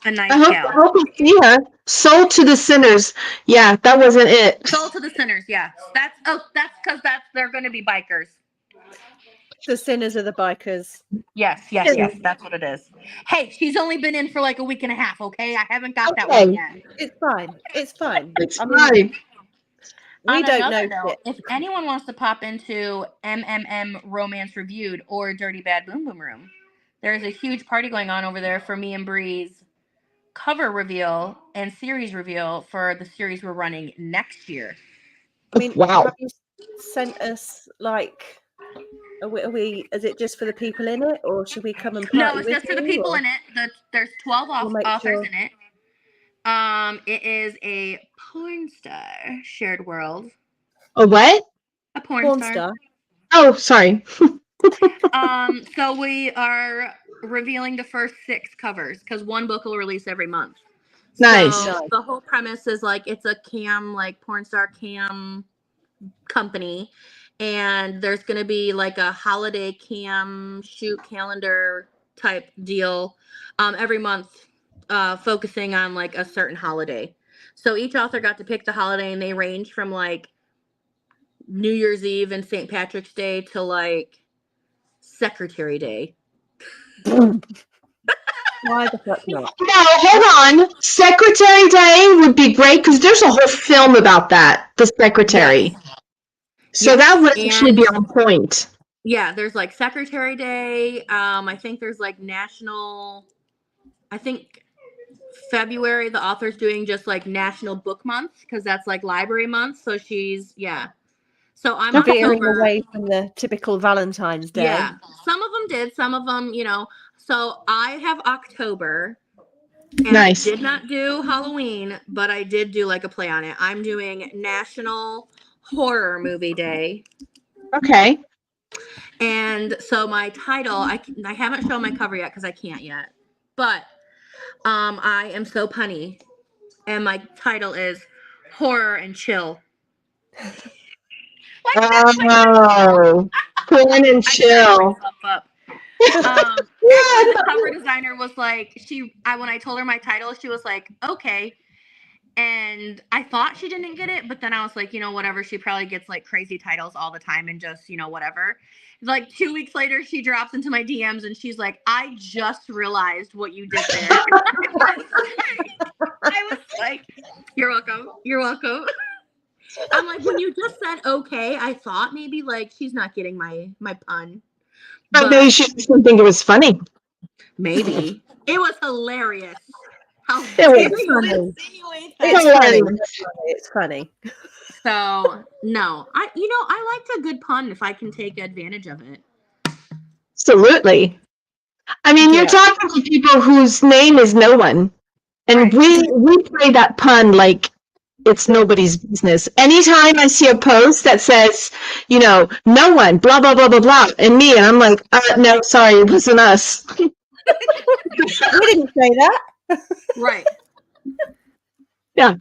a nice I gal. hope we see her. Sold to the sinners. Yeah, that wasn't it. Sold to the sinners. Yeah, that's because they're going to be bikers. The sinners are the bikers. Yes. That's what it is. Hey, she's only been in for like a week and a half. Okay, I haven't got that one Okay. yet. It's fine. It's fine. It's I mean, fine. we On don't another know note, shit. if anyone wants to pop into MMM Romance Reviewed or Dirty Bad Boom Boom Room, there is a huge party going on over there for me and Bree's cover reveal and series reveal for the series we're running next year. I mean, Wow. have you sent us like? Are we? Is it just for the people in it, or should we come and party No, it's with just for the you, people or- in it. There's 12 We'll make authors sure. in it. It is a porn star shared world. A what? A porn Porn star. star? Oh, sorry. So we are revealing the first 6 covers because one book will release every month. Nice. So Nice. the whole premise is like it's a porn star cam company, and there's going to be like a holiday cam shoot calendar type deal every month, focusing on like a certain holiday. So each author got to pick the holiday, and they range from like New Year's Eve and St. Patrick's Day to like Secretary Day. Why the fuck not? No, hold on. Secretary Day would be great because there's a whole film about that, the secretary. Yes. So Yes, that would actually and- be on point. Yeah, there's like Secretary Day. I think there's like National. I think February the author's doing just like National Book Month because that's like library month. So she's So I'm Veering October. away from the typical Valentine's Day. Yeah, some of them did. Some of them, So I have October. And Nice. I did not do Halloween, but I did do like a play on it. I'm doing National Horror Movie Day. Okay. And so my title, I haven't shown my cover yet because I can't yet. But I am so punny. And my title is Horror and Chill. Oh, Porn and Chill. The cover designer was like, when I told her my title, she was like, okay. And I thought she didn't get it, but then I was like, whatever. She probably gets like crazy titles all the time and just, whatever. Like 2 weeks later, she drops into my DMs and she's like, I just realized what you did there. I was like, you're welcome. You're welcome. I'm like, when you just said okay, I thought maybe like she's not getting my pun. But maybe she didn't think it was funny. Maybe. It was hilarious. It was funny. It's funny. So no, I liked a good pun if I can take advantage of it. Absolutely. I mean, you're talking to people whose name is no one, and we play that pun like it's nobody's business. Anytime I see a post that says, no one, blah blah blah blah blah, and me, and I'm like, no, sorry, it wasn't us. We didn't say that. Right. Yeah.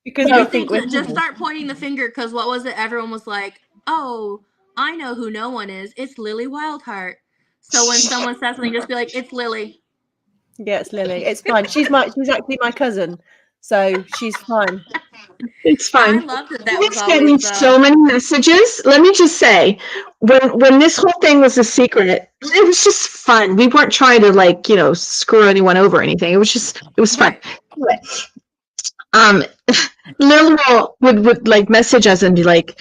Because I we think we're just start pointing the finger because what was it? Everyone was like, oh, I know who no one is. It's Lily Wildheart. So when someone says something, just be like, it's Lily. Yeah, it's Lily. It's fine. She's actually my cousin. So she's fine. It's fine. I love that was was getting always so many messages. Let me just say, when this whole thing was a secret, it was just fun. We weren't trying to screw anyone over or anything. It was fun. Right. Lil would like message us and be like,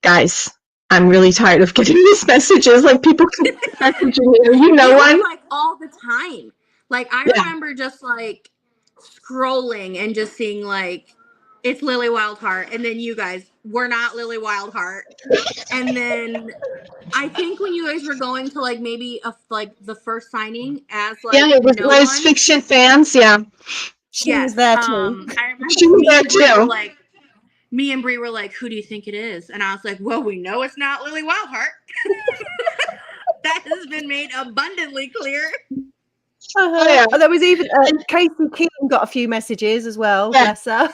guys, I'm really tired of getting these messages. Like people keep messaging you. It one. was, like all the time. Like I remember just like scrolling and just seeing like it's Lily Wildheart, and then you guys were not Lily Wildheart, and then I think when you guys were going to like maybe the first signing as like it was fiction fans. She was there too. I remember she was there too. Like me and Bree were like, "Who do you think it is?" And I was like, "Well, we know it's not Lily Wildheart." That has been made abundantly clear. There was even Casey King got a few messages as well. Yeah. Bless her.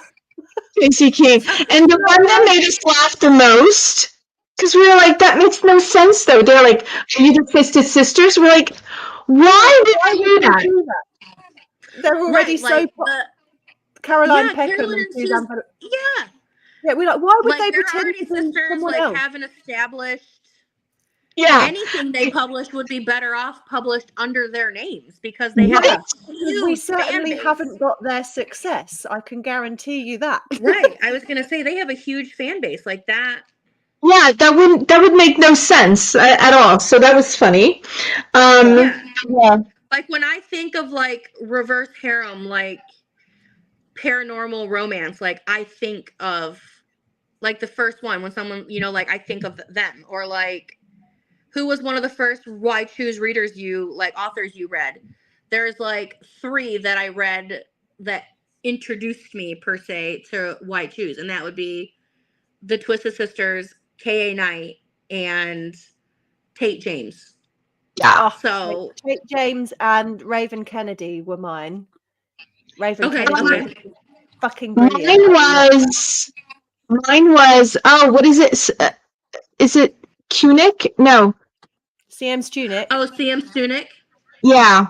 Casey King, and the one that made us laugh the most, because we were like, that makes no sense though. They're like, are you the Twisted Sisters? We're like, why did I do that? They're already Caroline Peckham and Suzanne. Yeah, we're like, why would they pretend to be someone else? Have an established. Yeah. Anything they published would be better off published under their names because they have. We certainly haven't got their success. I can guarantee you that. Right. I was gonna say they have a huge fan base like that. Yeah, that would make no sense at all. So that was funny. Yeah. Like when I think of like reverse harem, like paranormal romance, like I think of like the first one when someone, like I think of them, or like who was one of the first Why Choose readers authors you read? There's like 3 that I read that introduced me per se to Why Choose, and that would be the Twisted Sisters, K.A. Knight, and Tate James. Yeah. So Tate James and Raven Kennedy were mine. Raven Kennedy was fucking brilliant. Mine was what is it? Is it Kunick? No. CM Stunick. Oh, CM Stunick. Yeah.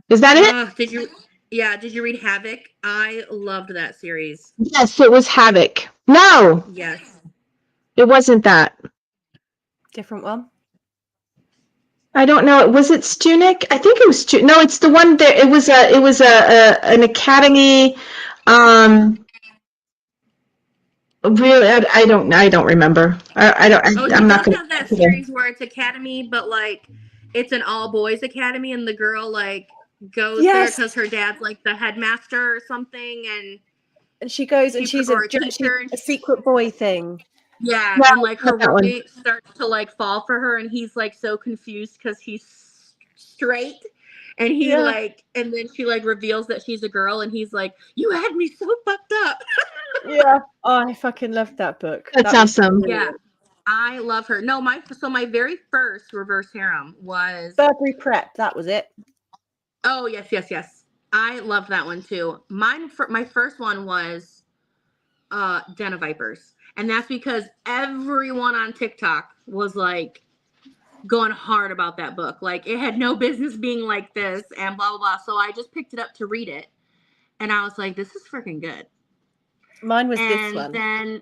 Is that it? Did you read Havoc? I loved that series. Yes, it was Havoc. No, Yes. it wasn't that. Different one. I don't know. Was it Stunick? I think it was No, it's the one that it was an academy. Really, I don't remember. I'm not Does gonna. have that series where it's academy, but like it's an all boys academy, and the girl like goes there Yes. because her dad's like the headmaster or something, And she goes and she's or a teacher, and a secret boy thing. yeah, No, and like her not that one. roommate starts to like fall for her, and he's like so confused because he's straight, and he Yeah. like, and then she like reveals that she's a girl, and he's like, "You had me so fucked up." Yeah. Oh, I fucking loved that book. That's That was awesome. brilliant. Yeah, I love her. No, my very first reverse harem was Burberry Prep, that was it. Oh, yes. I love that one too. My first one was Den of Vipers. And that's because everyone on TikTok was like going hard about that book. Like it had no business being like this and blah blah blah. So I just picked it up to read it. And I was like, this is freaking good. Mine was this And one. then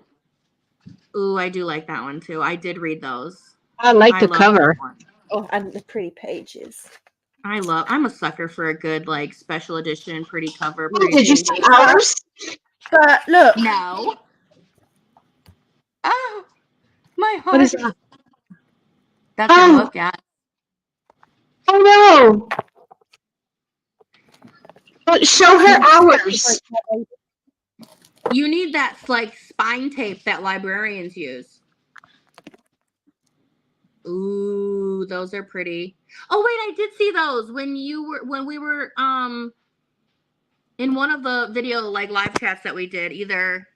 I do like that one too. I did read those. I like the love cover. that one. Oh, and the pretty pages. I'm a sucker for a good like special edition, pretty cover, Oh, pretty did you pages. see ours? But look, No. Oh, my heart. What is that? That's your Oh. book, yeah. Oh no! Well, show her ours. You need that like spine tape that librarians use. Ooh, those are pretty. Oh wait, I did see those when we were in one of the video like live chats that we did, either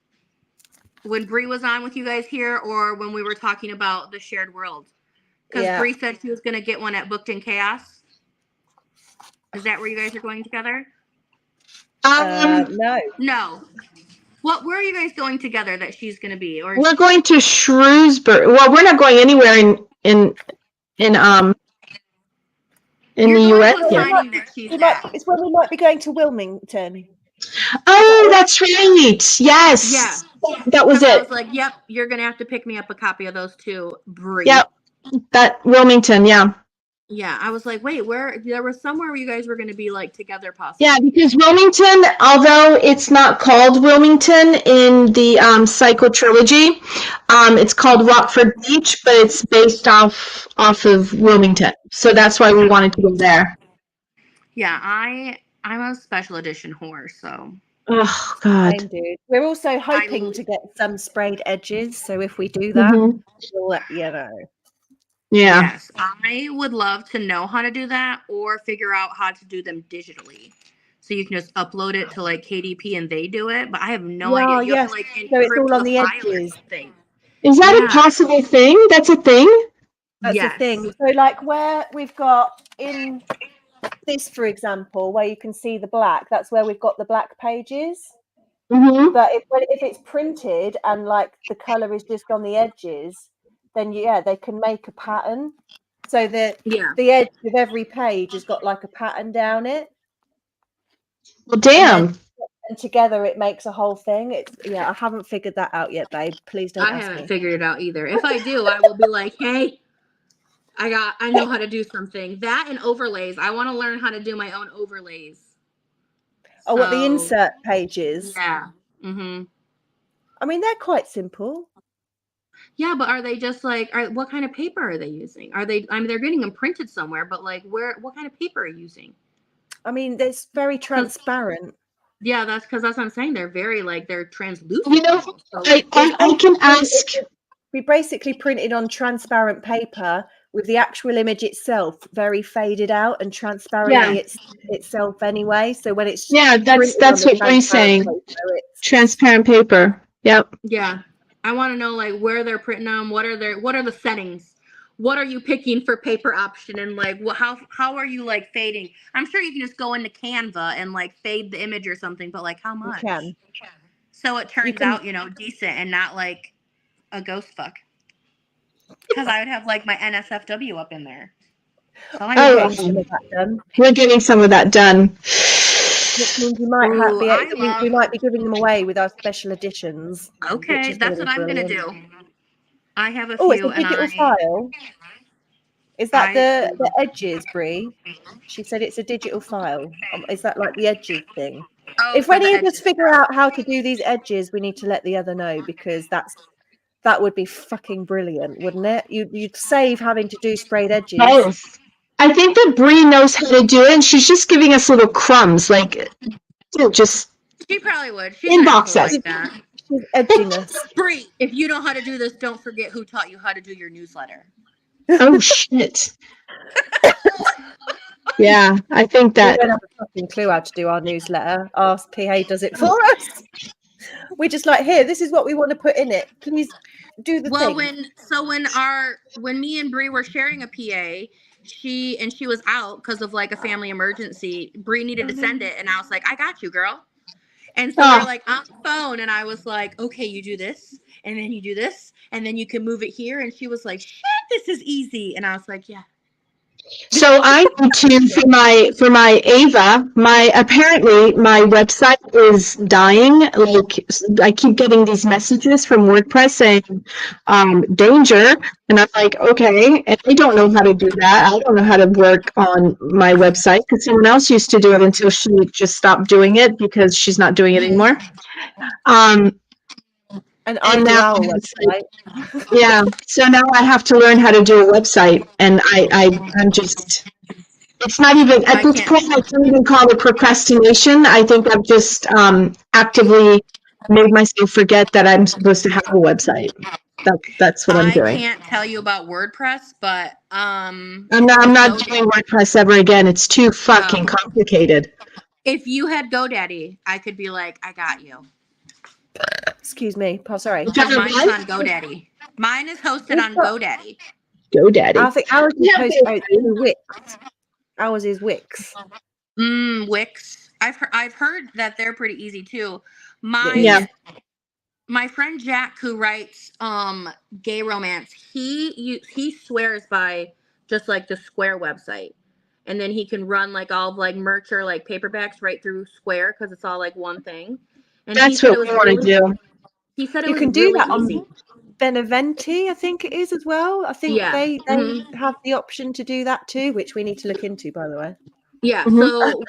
when Bree was on with you guys here or when we were talking about the shared world. Because Bree said she was gonna get one at Booked in Chaos. Is that where you guys are going together? no. No. Where are you guys going together that she's going to be? Or we're going to Shrewsbury. Well, we're not going anywhere in the U.S. yet. It's when we might be going to Wilmington. Oh, that's right. Yes. Yeah. That was it. I was like, yep, you're going to have to pick me up a copy of those too, Bree. Yep. That Wilmington, yeah. Yeah, I was like, wait, there was somewhere where you guys were going to be like together possibly. Yeah, because Wilmington, although it's not called Wilmington in the Psycho trilogy, it's called Rockford Beach, but it's based off of Wilmington. So that's why we wanted to go there. Yeah, I'm a special edition whore, so. Oh God. Same, dude. We're also hoping to get some sprayed edges, so if we do that, we'll let you know. Yeah. Yes, I would love to know how to do that or figure out how to do them digitally. So you can just upload it to like KDP and they do it, but I have no idea. You have to like encrypt so it's all on the file edges. or something. Is that a possible thing? That's a thing? That's a thing. So like where we've got in this, for example, where you can see the black, that's where we've got the black pages. Mm-hmm. But if it's printed and like the color is just on the edges, then they can make a pattern. So the edge of every page has got like a pattern down it. Well, damn. And together it makes a whole thing. I haven't figured that out yet, babe. Please don't ask me. I haven't figured it out either. If I do, I will be like, hey, I know how to do something. That and overlays. I want to learn how to do my own overlays. Oh, what the insert pages? Yeah. Mm-hmm. I mean, they're quite simple. Yeah, but are they just like, what kind of paper are they using? They're getting them printed somewhere, but like what kind of paper are you using? I mean, it's very transparent. Yeah, that's what I'm saying. They're very they're translucent. You know, I can ask. We basically printed on transparent paper with the actual image itself very faded out and transparent itself anyway. So when it's that's what we're saying. Transparent paper. Yep. Yeah. I want to know where they're printing them. What are the settings? What are you picking for paper option? And how are you fading? I'm sure you can just go into Canva and fade the image or something, but how much? You can. So it turns out, decent and not like a ghost fuck. because I would have like my NSFW up in there. So I Oh, know. Getting some of that done. we're getting some of that done. Which means we might Ooh, I we love- might be giving them away with our special editions. which Okay, is that's gonna what be I'm gonna brilliant. do. I have a Oh, it's few, a and digital file. Is that I- the edges, Brie? She said it's a digital file. Is that like the edges thing? Oh, If for any the of us edges. figure out how to do these edges, we need to let the other know, because that would be fucking brilliant, wouldn't it? You'd save having to do sprayed edges. Both. I think that Brie knows how to do it, and she's just giving us little crumbs, like just She probably would. She's In an asshole boxes. like that. She's edging us. Brie, if you know how to do this, don't forget who taught you how to do your newsletter. oh shit. Yeah, I think We that don't have a fucking clue how to do our newsletter. Our PA does it for us. We're just like, here, this is what we want to put in it. Please do the Well, thing. when me and Brie were sharing a PA, she was out because of like a family emergency. Brie needed to send it, and I was like, I got you, girl. And so we Oh. were like on the phone, and I was like, okay, you do this, and then you do this, and then you can move it here. And she was like, shit, this is easy. And I was like, yeah. so I need to for my Ava, apparently my website is dying. Like I keep getting these messages from WordPress saying danger, and I'm like, okay, and I don't know how to do that. I don't know how to work on my website because someone else used to do it until she just stopped doing it because she's not doing it anymore. And I and do now our it's website. yeah, so now I have to learn how to do a website, and I'm just, it's not even, at I this can't- point, I can't even call it procrastination. I think I've just actively made myself forget that I'm supposed to have a website. That's what I'm I doing. can't tell you about WordPress, but I'm not Go- doing WordPress ever again. It's too fucking No. complicated. if you had GoDaddy, I could be like, I got you. Excuse me. Oh, sorry. Because mine's on GoDaddy. Mine is hosted on GoDaddy. GoDaddy. I think ours is Yeah, posted through Wix. Ours is Wix. Wix. I've heard that they're pretty easy too. Yeah. My friend Jack, who writes gay romance, he swears by just like the Square website, and then he can run like all of like merch or like paperbacks right through Square because it's all like one thing. And That's what we want to do. He said it You was can do really that easy. on Beneventi, I think it is as well. I think Yeah. they have the option to do that too, which we need to look into, by the way. Yeah, Mhm. so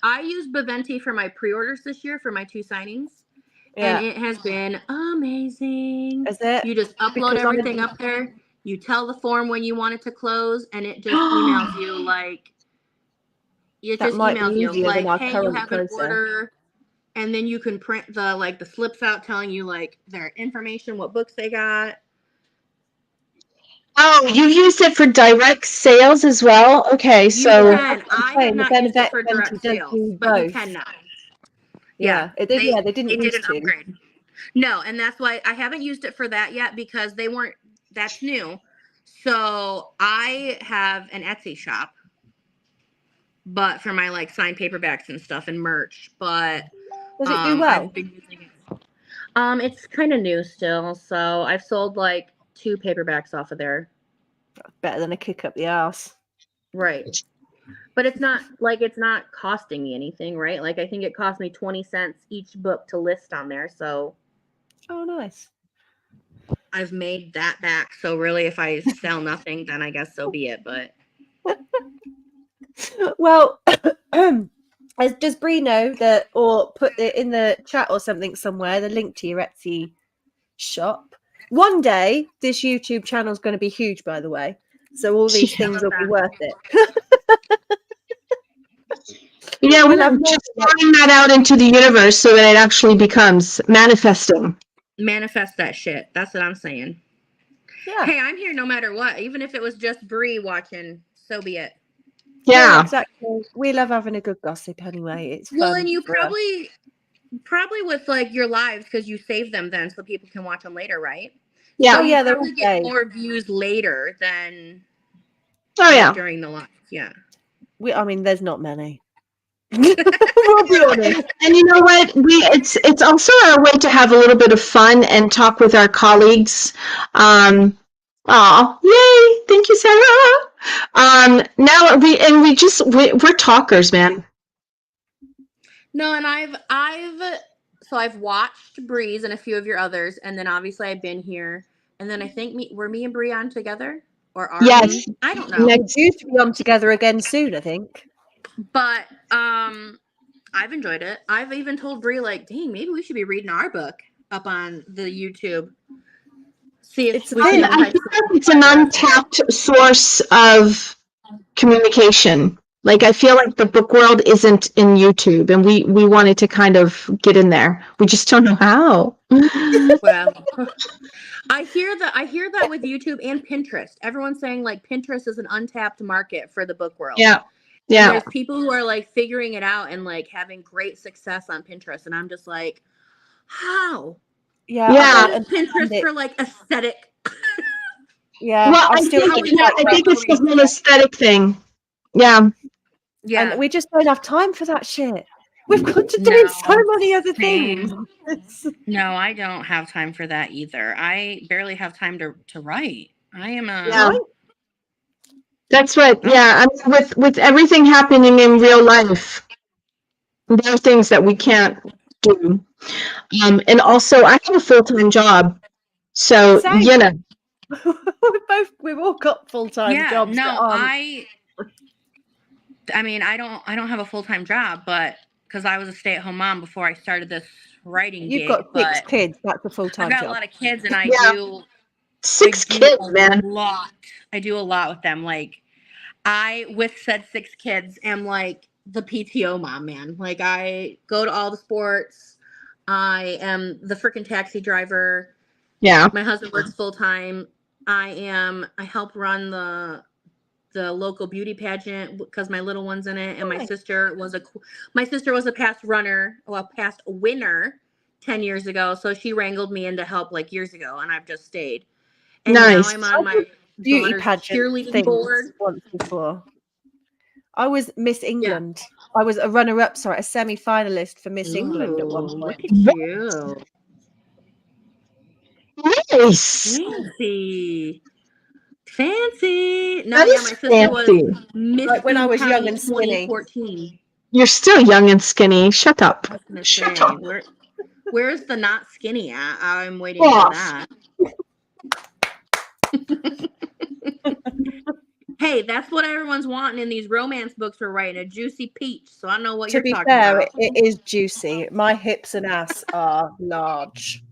I used Baventi for my pre-orders this year for my 2 signings, Yeah. and it has been amazing. Is it? You just upload Because everything up there. You tell the form when you want it to close, and it just emails you like That might be emails you easier than like, our hey, you current have an process. order, and then you can print the slips out telling you like their information, what books they got. Oh, you used it for direct sales as well? Okay, You so can. I saying, have the not used it for Beneventi direct does sales, do but you both. can now. Yeah, they didn't They did used an to. upgrade. No, and that's why I haven't used it for that yet because they weren't. That's new. So I have an Etsy shop, but for my like signed paperbacks and stuff and merch. But Does it do well? I've been using it. It's kind of new still, so I've sold like 2 paperbacks off of there. Better than a kick up the ass. Right. But it's not costing me anything, right? Like I think it cost me 20 cents each book to list on there, so Oh, nice. I've made that back. So really if I sell nothing, then I guess so be it, but Well, does Brie know that, or put it in the chat or something somewhere, the link to your Etsy shop? One day, this YouTube channel is going to be huge, by the way. So all these things will be worth it. yeah, we're We'll have more just throwing that out into the universe so that it actually becomes manifesting. manifest that shit. That's what I'm saying. Yeah. Hey, I'm here no matter what. Even if it was just Brie watching, so be it. Yeah. Exactly. We love having a good gossip anyway. It's fun. Well, and you for us. probably with like your lives because you save them then so people can watch them later, right? Yeah. Oh, yeah, You they're probably all get saved. more views later than Oh yeah. during the live. Yeah. I mean, there's not many. We'll be honest. And you know what? It's also our way to have a little bit of fun and talk with our colleagues. Aw, yay! Thank you, Sarah. Now we're talkers, man. No, and I've watched Breeze and a few of your others, and then obviously I've been here, and then I think me and Bree on together, or are Yes. we? I don't know. We're due to be on together again soon, I think. But I've enjoyed it. I've even told Bree, like, dang, maybe we should be reading our book up on the YouTube. See if It's we fun. can I type feel some- like it's an untapped source of communication. Like I feel like the book world isn't in YouTube, and we wanted to kind of get in there. We just don't know how. Well, I hear that with YouTube and Pinterest. Everyone's saying like Pinterest is an untapped market for the book world. Yeah. And Yeah. there's people who are like figuring it out and like having great success on Pinterest, and I'm just like, how? Yeah. Yeah. I Is don't understand Pinterest it. for like aesthetic? Yeah. Well, I'm I still think figuring out I think it's the about whole aesthetic thing. Yeah. Yeah. And we just don't have time for that shit. We've got to do No, so many other same. things. No, I don't have time for that either. I barely have time to write. I am a Yeah. Right? That's what. Oh. Yeah. I mean, with everything happening in real life, there are things that we can't do. And also, I have a full-time job, so Same. you know. We've all got full-time yeah. jobs. that No, aren't. I mean, I don't have a full-time job, but because I was a stay-at-home mom before I started this writing You've gig, got 6 but kids. That's a I've full-time got a job. lot of kids, and Yeah. I 6 do kids, a man. lot. I do a lot with them. Like I, with said 6 kids, am like the PTO mom, man. Like I go to all the sports. I am the freaking taxi driver. Yeah. My husband works full time. I help run the local beauty pageant because my little one's in it, and my Nice. sister was a past winner 10 years ago, so she wrangled me in to help like years ago, and I've just stayed. And Nice. now I'm on my Beauty daughter's pageant cheerleading things board. once before. I was Miss England. I was a runner-up, a semi-finalist for Miss England at one Ooh, point. look at you. Nice. Fancy. No, That yeah, is my sister fancy. was Miss Like when I was young County and skinny. 2014. You're still young and skinny. Shut up. I was gonna Shut say, up. where's the not skinny at? I'm waiting Off. for that. Hey, that's what everyone's wanting in these romance books we're writing, a juicy peach. So I know what To you're be talking fair, about. it is juicy. My hips and ass are large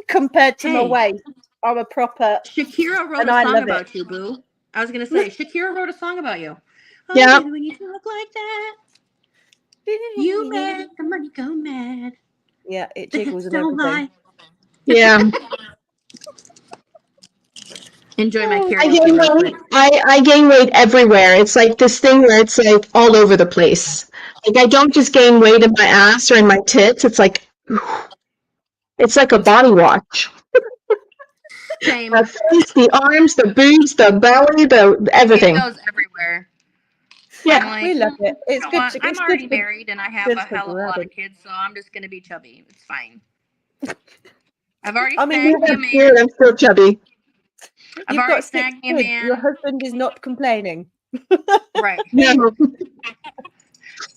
compared to my Hey. waist. I'm a proper. Shakira wrote And a I song love about you, boo. I was gonna say, Shakira wrote a song about you. Oh, Yeah. baby, when you talk like that, you make the money go mad. Yeah, it The jiggles hips and don't everything. lie. Yeah. Enjoy my I karaoke gain real weight. quick. I gain weight everywhere. It's like this thing where it's like all over the place. Like I don't just gain weight in my ass or in my tits. It's like a body wash. Same. The face, the arms, the boobs, the belly, the everything. It goes everywhere. Yeah. I'm like, We love it. It's you know good. what? I'm It's already good for, married and I have good a for hell of a lot grabbing. of kids, so I'm just gonna be chubby. It's fine. I've already I mean, snagged me a That's man. weird. I'm still chubby. I've You've already got 6 snagged me a kids. man. Your husband is not complaining. Right. No.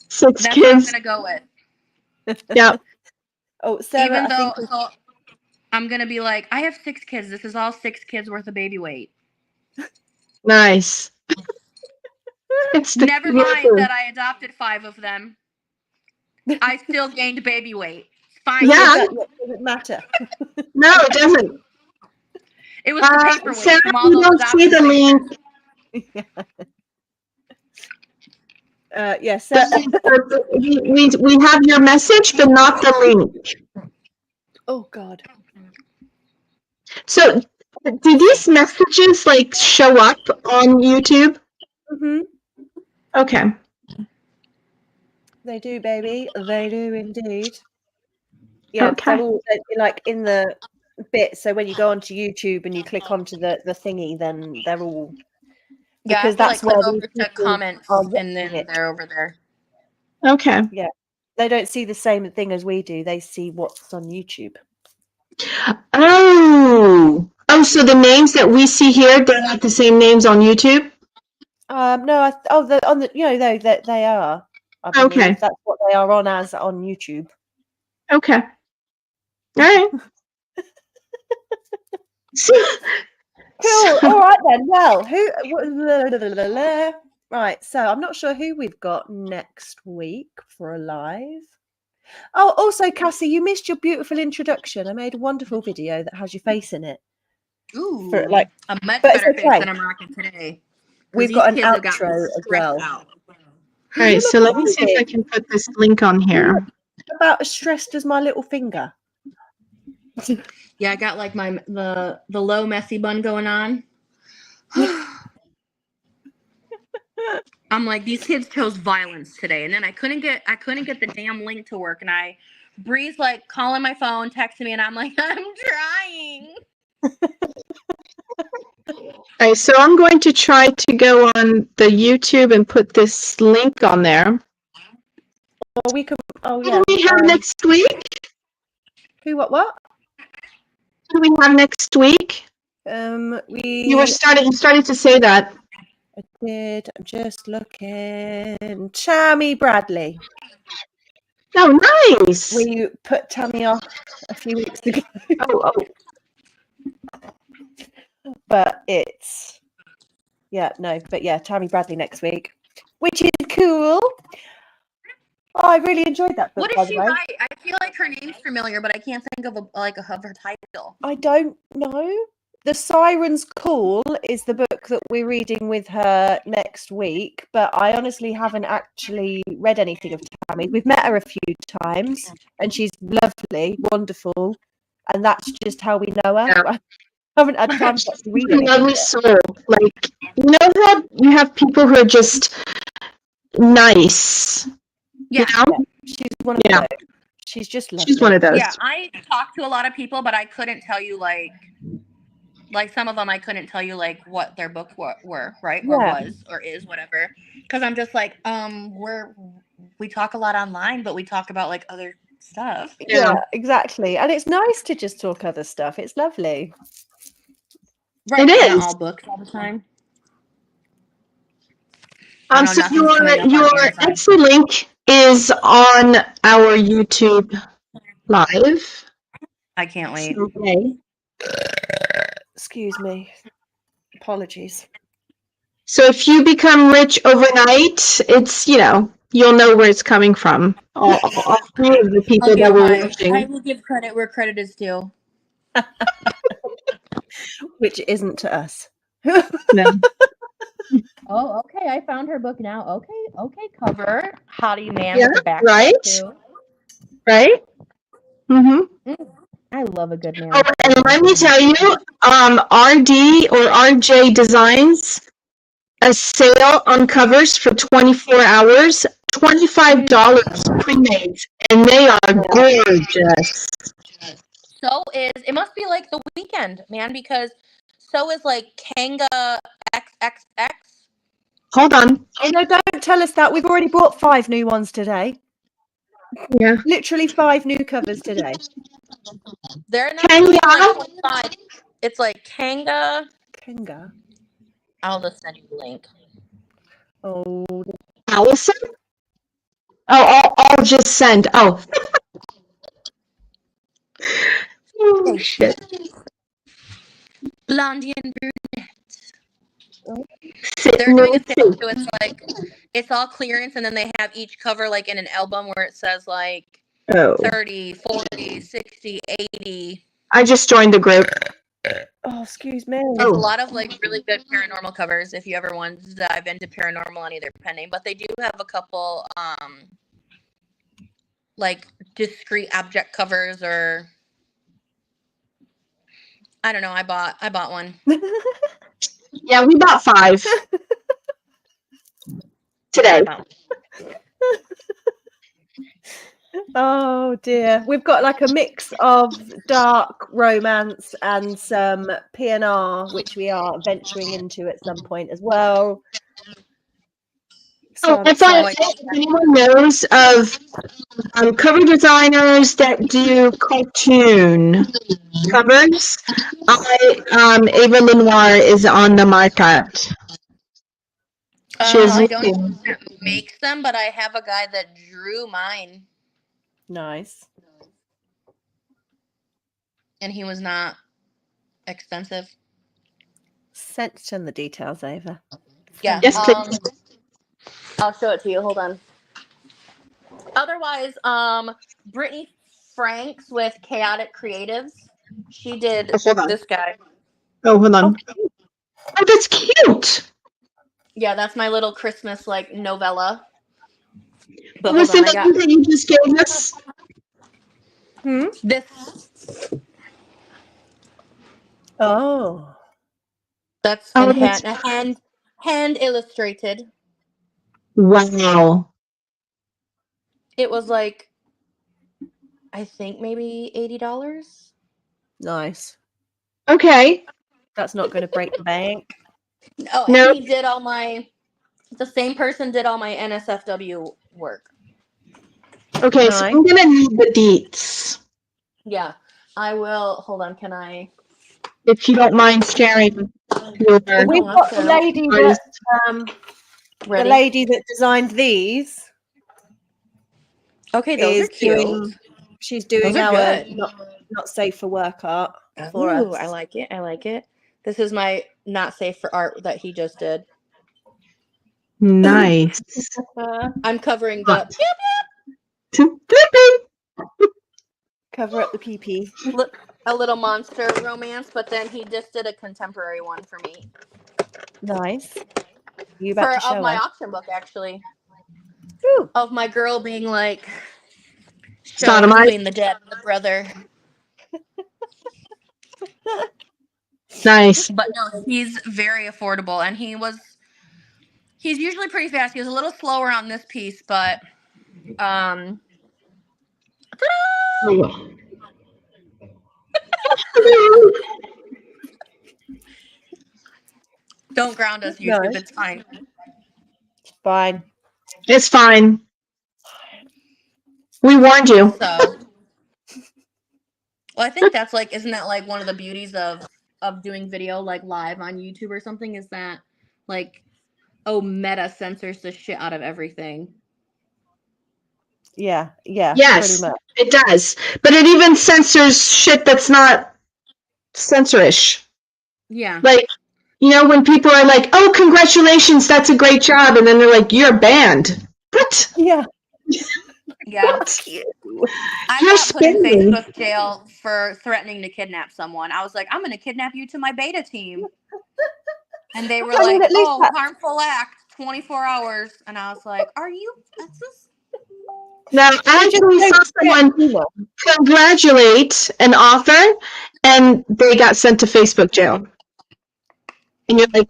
6 That's what I'm kids. gonna go with. Yeah. Oh, Sarah, Even I though think so I'm gonna be like, I have 6 kids. This is all 6 kids worth of baby weight. Nice. It's the Never mind that I adopted 5 of them. I still gained baby weight. It's fine. Yeah. that doesn't matter. No, it doesn't. It was the paperweight Sarah, from all we those don't see adopted the pictures. link. Yes. We have your message, but not the link. Oh God. So, do these messages like show up on YouTube? Mm-hmm. Okay. They do, baby. They do indeed. Yeah, Okay. they're all like in the bit. So when you go onto YouTube and you click onto the thingy, then they're all Yeah, because I have that's to like where click over these to people comments are and then watching it. they're over there. Okay. They don't see the same thing as we do. They see what's on YouTube. Oh, Oh, so the names that we see here, they're not the same names on YouTube? No, on the they are. I believe Okay. that's what they are on as on YouTube. Okay. All right. Cool. All right then. Well, right. So I'm not sure who we've got next week for a live. Oh, also, Cassie, you missed your beautiful introduction. I made a wonderful video that has your face in it. Ooh, For, like, a much but it's better face okay. than I'm rocking today. 'Cause We've these got an kids have got me outro as stressed well. out. All right, so let me see if I amazing. can put this link on here. About as stressed as my little finger. Yeah, I got like the low messy bun going on. I'm like, these kids chose violence today, and then I couldn't get the damn link to work, and Bree's like calling my phone, texting me, and I'm like, I'm trying. All right, so I'm going to try to go on the YouTube and put this link on there. Or we could. Oh What yeah. do we have next week? Who? What? What do we have next week? You started to say that. I did. I'm just looking. Tammy Bradley. Oh, nice. We put Tammy off a few weeks ago. Oh. But it's Tammy Bradley next week, which is cool. Oh, I really enjoyed that book. What does she write? I feel like her name's familiar, but I can't think of her title. I don't know. The Siren's Call is the book that we're reading with her next week, but I honestly haven't actually read anything of Tammy. We've met her a few times, and she's lovely, wonderful, and that's just how we know her. Yeah. I haven't had time to read She's a it. lovely soul. Like, you know how you have people who are just nice. Yeah. You know? She's one of those. She's just lovely. She's one of those. Yeah, I talked to a lot of people, but I couldn't tell you like some of them I couldn't tell you like what their book were, right? Or was or is, whatever. Because I'm just like, we talk a lot online, but we talk about like other stuff. Yeah, exactly. And it's nice to just talk other stuff. It's lovely. Right. It is. Not all books all the time. So your Etsy link is on our YouTube live. I can't wait. Okay. Excuse me. Apologies. So if you become rich overnight, it's, you'll know where it's coming from. All three of the people that were watching. I will give credit where credit is due. Which isn't to us. No. Oh, okay. I found her book now. Okay. Cover. Hottie Man with the back. Right. Too. Right. Mm-hmm. I love a good man. Oh, and let me tell you, RD or RJ Designs a sale on covers for 24 hours, $25 pre-made, and they are gorgeous. It must be like the weekend, man, because so is like Kanga XXX. Hold on. Oh no, don't tell us that. We've already bought 5 new ones today. Yeah. Literally 5 new covers today. They're not doing like 25. It's like Kanga. I'll just send you the link. Oh, Allison? Oh, I'll just send. Oh. Oh, shit. Blondie and brunette. They're doing a sale, so it's like it's all clearance, and then they have each cover like in an album where it says like 30, 40, 60, 80. I just joined the group. Oh, excuse me. There's a lot of like really good paranormal covers if you ever want to dive into paranormal and either pending, but they do have a couple like discreet object covers, or I don't know. I bought one. Yeah, we bought 5 today. Oh dear. We've got like a mix of dark romance and some PNR, which we are venturing into at some point as well. Oh, sound I thought exciting. if anyone knows of cover designers that do cartoon covers, Ava Lenoir is on the market. She is I don't know looking. who makes them, but I have a guy that drew mine, Nice. and he was not expensive. Send the details over. Yeah. Yes, please. I'll show it to you. Hold on. Otherwise, Brittany Franks with Chaotic Creatives. She did Oh, hold on. this guy. Oh, hold on. Okay. Oh, that's cute. Yeah, that's my little Christmas like novella. But Was hold on, it I the got one that you just gave us? this. Oh. That's Oh, in that's hand illustrated. wow. It was like, I think maybe $80. Nice. Okay. That's not going to break the bank. Oh, No. and he did all my. The same person did all my NSFW work. Okay, so Nice. I'm gonna need the deets Yeah, I will. Hold on, can I? if you don't mind sharing your We've got the lady that Ready? the lady that designed these Okay, those is are cute. doing. She's doing Those are our good. not safe for work art for Ooh, us. I like it. I like it. This is my not safe for art that he just did. nice. I'm covering the Cover up the PP. a little monster romance, but then he just did a contemporary one for me. Nice. You about to Of show my us? auction book, actually. Ooh. Of my girl being like shown Sodomite. between the dad and the brother. Nice. But no, he's very affordable, and he's usually pretty fast. He was a little slower on this piece, but don't ground us, YouTube. Nice. It's fine. Fine. It's fine. We warned you. So, well, I think that's like, isn't that like one of the beauties of doing video like live on YouTube or something? Is that like, Meta censors the shit out of everything. Yeah. Yes, Pretty much. it does. But it even censors shit that's not censorish. Yeah. Like, when people are like, "Oh, congratulations, that's a great job," and then they're like, "You're banned." What? Yeah. Yeah. What? I You're got put in spinning. Facebook jail for threatening to kidnap someone. I was like, I'm going to kidnap you to my beta team. And they were I mean, like, at least oh, that's- harmful act, 24 hours. And I was like, are you? That's just... Now, I actually saw someone congratulate an author, and they got sent to Facebook jail. And you're like,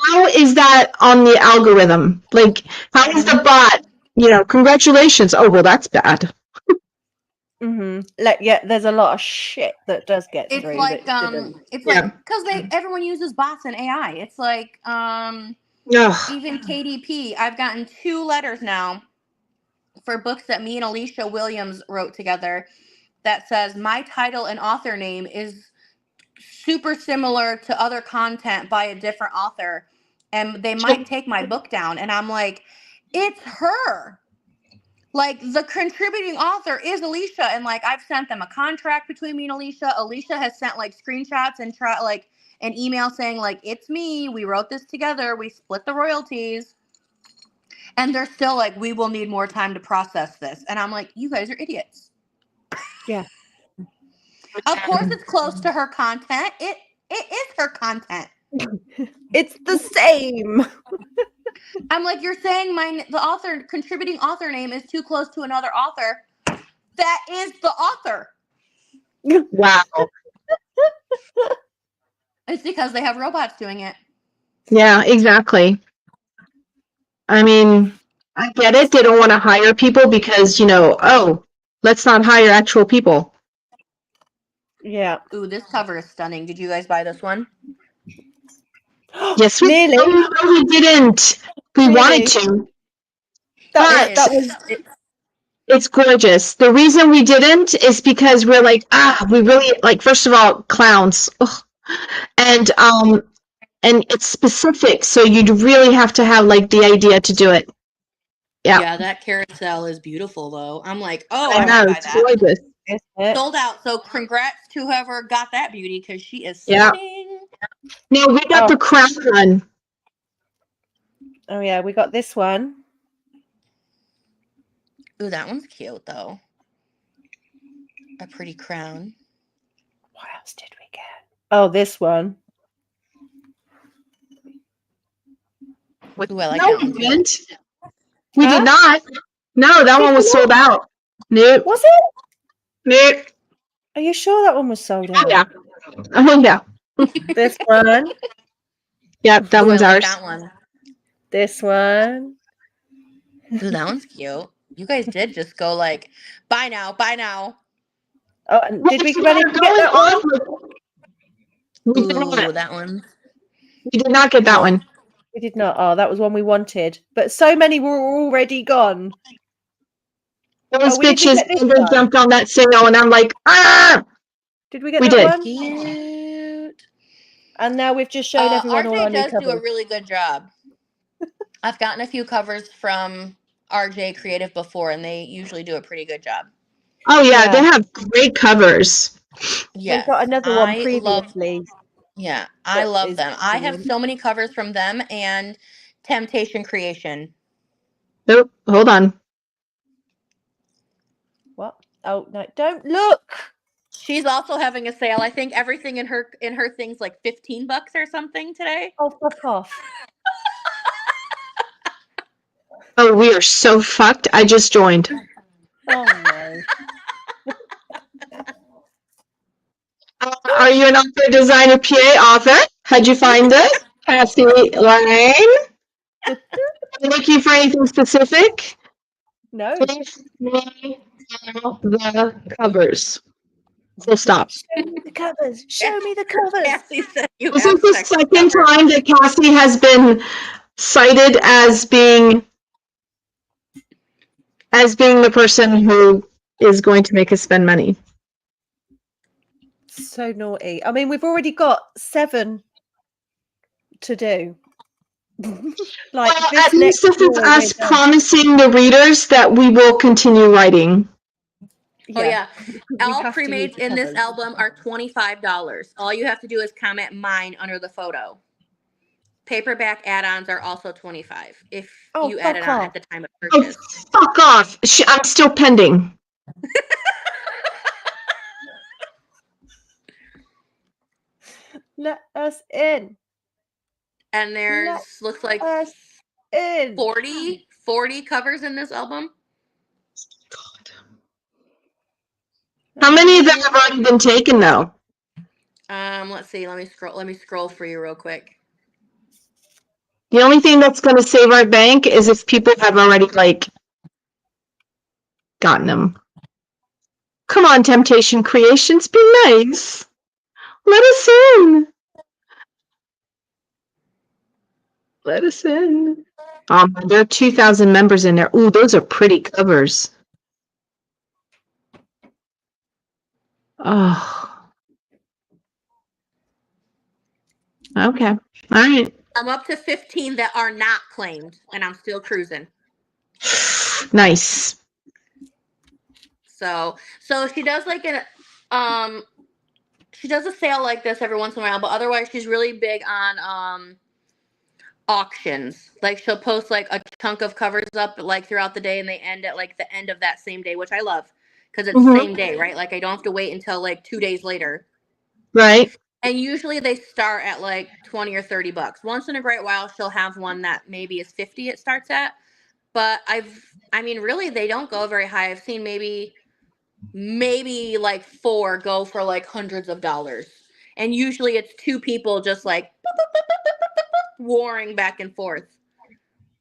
how is that on the algorithm? Like, how is the bot, congratulations? Oh, well, that's bad. Like, yeah, there's a lot of shit that does get It's through. like, that shouldn't. it's Yeah. like, because everyone uses bots and AI. It's like, Ugh. even KDP, I've gotten 2 letters now for books that me and Alicia Williams wrote together that says my title and author name is super similar to other content by a different author, and they might take my book down. And I'm like, it's her. Like, the contributing author is Alicia, and like I've sent them a contract between me and Alicia. Alicia has sent like screenshots and like an email saying like, it's me, we wrote this together, we split the royalties. And they're still like, we will need more time to process this. And I'm like, you guys are idiots. Yeah. Of course it's close to her content. It is her content. It's the same. I'm like, you're saying the contributing author name is too close to another author. That is the author. Wow. It's because they have robots doing it. Yeah, exactly. I mean, I get it. They don't want to hire people because, let's not hire actual people. Yeah. Ooh, this cover is stunning. Did you guys buy this one? Yes, we Nearly. No, we didn't. We Really? wanted to. That But was it's gorgeous. The reason we didn't is because we're like, we really like, first of all, clowns. Ugh. And it's specific, so you'd really have to have like the idea to do it. Yeah, that carousel is beautiful though. I'm like, oh, I I know, want to buy it's that. gorgeous. it. Sold out. So congrats to whoever got that beauty because she is Yeah. stunning. No, we got the crown one. Oh yeah, we got this one. Ooh, that one's cute though. A pretty crown. What else did we get? Oh, this one. Ooh, I like No, that we one too. didn't. We Huh? did not. No, that Did one we was not? sold out. Nope. Was it? Nope. Are you sure that one was sold out? Oh, yeah. Oh, yeah. This one. Yep, that Ooh, one's I like ours. that one. This one. Ooh, that one's cute. You guys did just go like, buy now, buy now. Oh, and did we manage to get that one? We did Ooh, not. that one. We did not get that No. one. We did not. Oh, that was one we wanted. But so many were already gone. Those we didn't bitches get this never one. jumped on that signal, and I'm like, ah! Did we get We that did. one? Cute. And now we've just shown everyone all our RJ new does do a covers. really good job. I've gotten a few covers from RJ Creative before, and they usually do a pretty good job. Oh, yeah, Yeah. they have great covers. Yeah, We've got another one I previously. I love is them. I have brilliant. so many covers from them and Temptation Creation. Oh, hold on. What? Oh no! Don't look. She's also having a sale. I think everything in her thing's like $15 or something today. Oh, fuck off. Oh, we are so fucked. I just joined. Oh no. Are you an author, designer, PA author? How'd you find it? Cassie Lein. Are you looking for anything specific? No. Please me the covers. Full stop. Show me the covers. Show me the covers. Cassie said you This have is the sex second cover. time that Cassie has been cited as being the person who is going to make us spend money. So naughty. I mean, we've already got 7 to do. Like Well, this at least next this is year, us we're done. promising the readers that we will continue writing. Oh yeah. We All have to use pre-mades the in this covers. album are $25. All you have to do is comment mine under the photo. Paperback add-ons are also $25 if Oh, you add it fuck on off. at the time of Oh, purchase. fuck off. I'm still pending. Let us in. And there's Let looks like us in. 40 covers in this album. How many of them have already been taken, though? Let's see. Let me scroll for you real quick. The only thing that's going to save our bank is if people have already, like, gotten them. Come on, Temptation Creations, be nice. Let us in. Let us in. There are 2,000 members in there. Ooh, those are pretty covers. Oh. Okay. All right. I'm up to 15 that are not claimed, and I'm still cruising. Nice. So she does like she does a sale like this every once in a while, but otherwise she's really big on auctions. Like she'll post like a chunk of covers up like throughout the day, and they end at like the end of that same day, which I love because it's the same day, right? Like I don't have to wait until like 2 days later. Right. And usually they start at like $20 or $30. Once in a great while, she'll have one that maybe is $50 it starts at. But I mean, really, they don't go very high. I've seen maybe like 4 go for like hundreds of dollars. And usually it's 2 people just like boop, boop, boop, boop, boop, boop, boop, warring back and forth.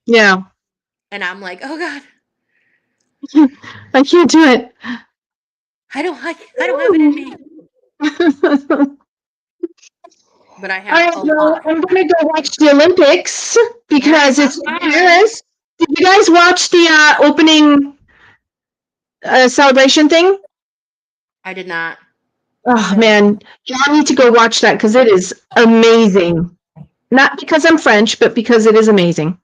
Yeah. And I'm like, oh God, I can't do it. I don't have it in me. but I All have right, a well, lot. I'm gonna go watch the Olympics because Yeah, it's in have fun. Paris. Did you guys watch the opening celebration thing? I did not. Oh No. man, y'all need to go watch that because it is amazing. Not because I'm French, but because it is amazing.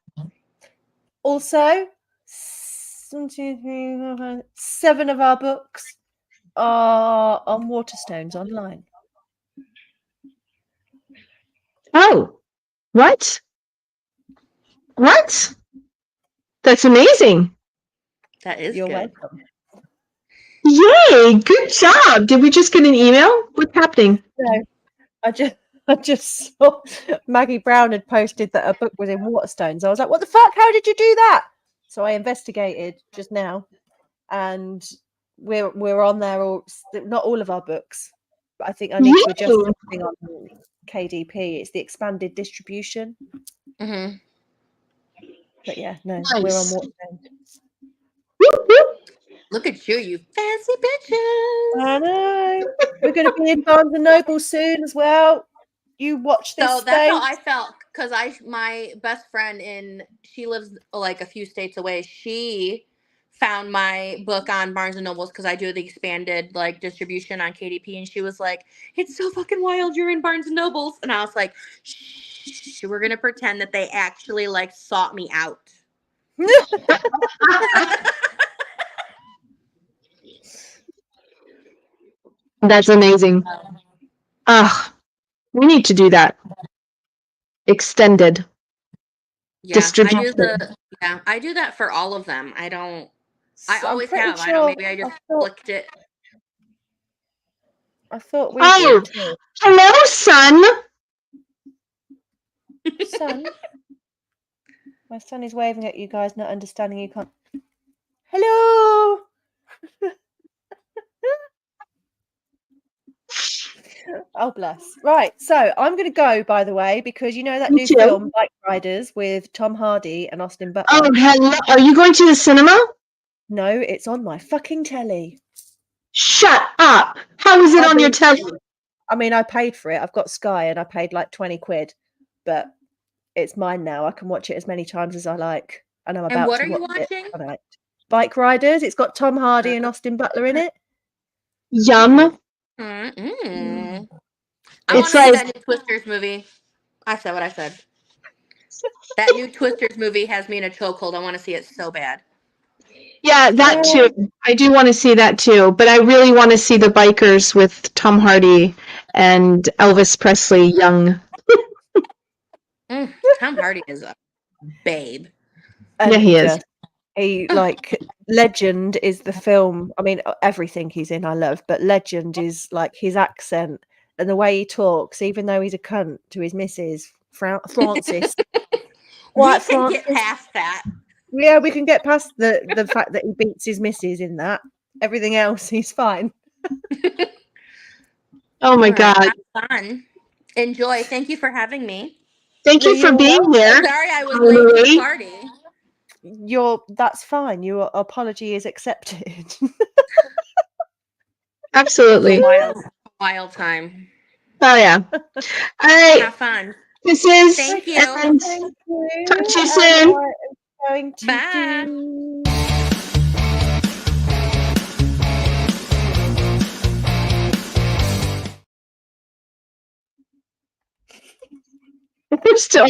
Also, 1, 2, 3, 4, 5, 7 of our books are on Waterstones online. Oh, what? What? That's amazing. That is You're good. welcome. Yay, good job. Did we just get an email? What's happening? No, I just saw Maggie Brown had posted that her book was in Waterstones. I was like, what the fuck? How did you do that? So I investigated just now, and we're on there. Not all of our books, but I think I need to adjust Yay. something on KDP. It's the expanded distribution. Mm-hmm. But yeah, no, Nice. we're on Waterstones. Whoop, whoop. Look at you fancy bitches. I know. We're going to be in Barnes and Noble soon as well. You watch this So that's how space. I felt because my best friend she lives like a few states away. She found my book on Barnes and Nobles because I do the expanded like distribution on KDP, and she was like, "It's so fucking wild. You're in Barnes and Nobles," and I was like, "Shh, we're gonna pretend that they actually like sought me out." That's amazing. Ugh, we need to do that. Extended Yeah, distribution. I do that for all of them. I I'm always pretty have. I sure don't. Maybe I just flicked it. I thought we Oh, did too. hello, son. Son. My son is waving at you guys, not understanding you can't. Hello. Oh, bless. Right. So I'm going to go, by the way, because you know that Me new too. film, Bike Riders, with Tom Hardy and Austin Butler? Oh, hello. Are you going to the cinema? No, it's on my fucking telly. Shut up. How is it on your telly? I mean, I paid for it. I've got Sky and I paid like 20 quid, but it's mine now. I can watch it as many times as I like. And I'm And about what to are you watch it watching? tonight. Bike Riders. It's got Tom Hardy and Austin Butler in it. Yum. Mm-mm. I It's want to see like- that new Twisters movie. I said what I said. That new Twisters movie has me in a chokehold. I want to see it so bad. Yeah, that too. I do want to see that too, but I really want to see the bikers with Tom Hardy and Elvis Presley young. Tom Hardy is a babe. And Yeah, he is. He like Legend is the film. I mean, everything he's in I love, but Legend is like his accent and the way he talks, even though he's a cunt to his missus, Francis. We can get past that. Yeah, we can get past the fact that he beats his missus in that. Everything else, he's fine. Oh my God. Have fun. Enjoy. Thank you for having me. Thank you for You're being here. Sorry I was late to the Totally. party. That's fine. Your apology is accepted. Absolutely. Wild time. Oh yeah. All right. Have fun. This is Thank you. and Thank you. talk to you And soon. I am going to Bye. do... We're still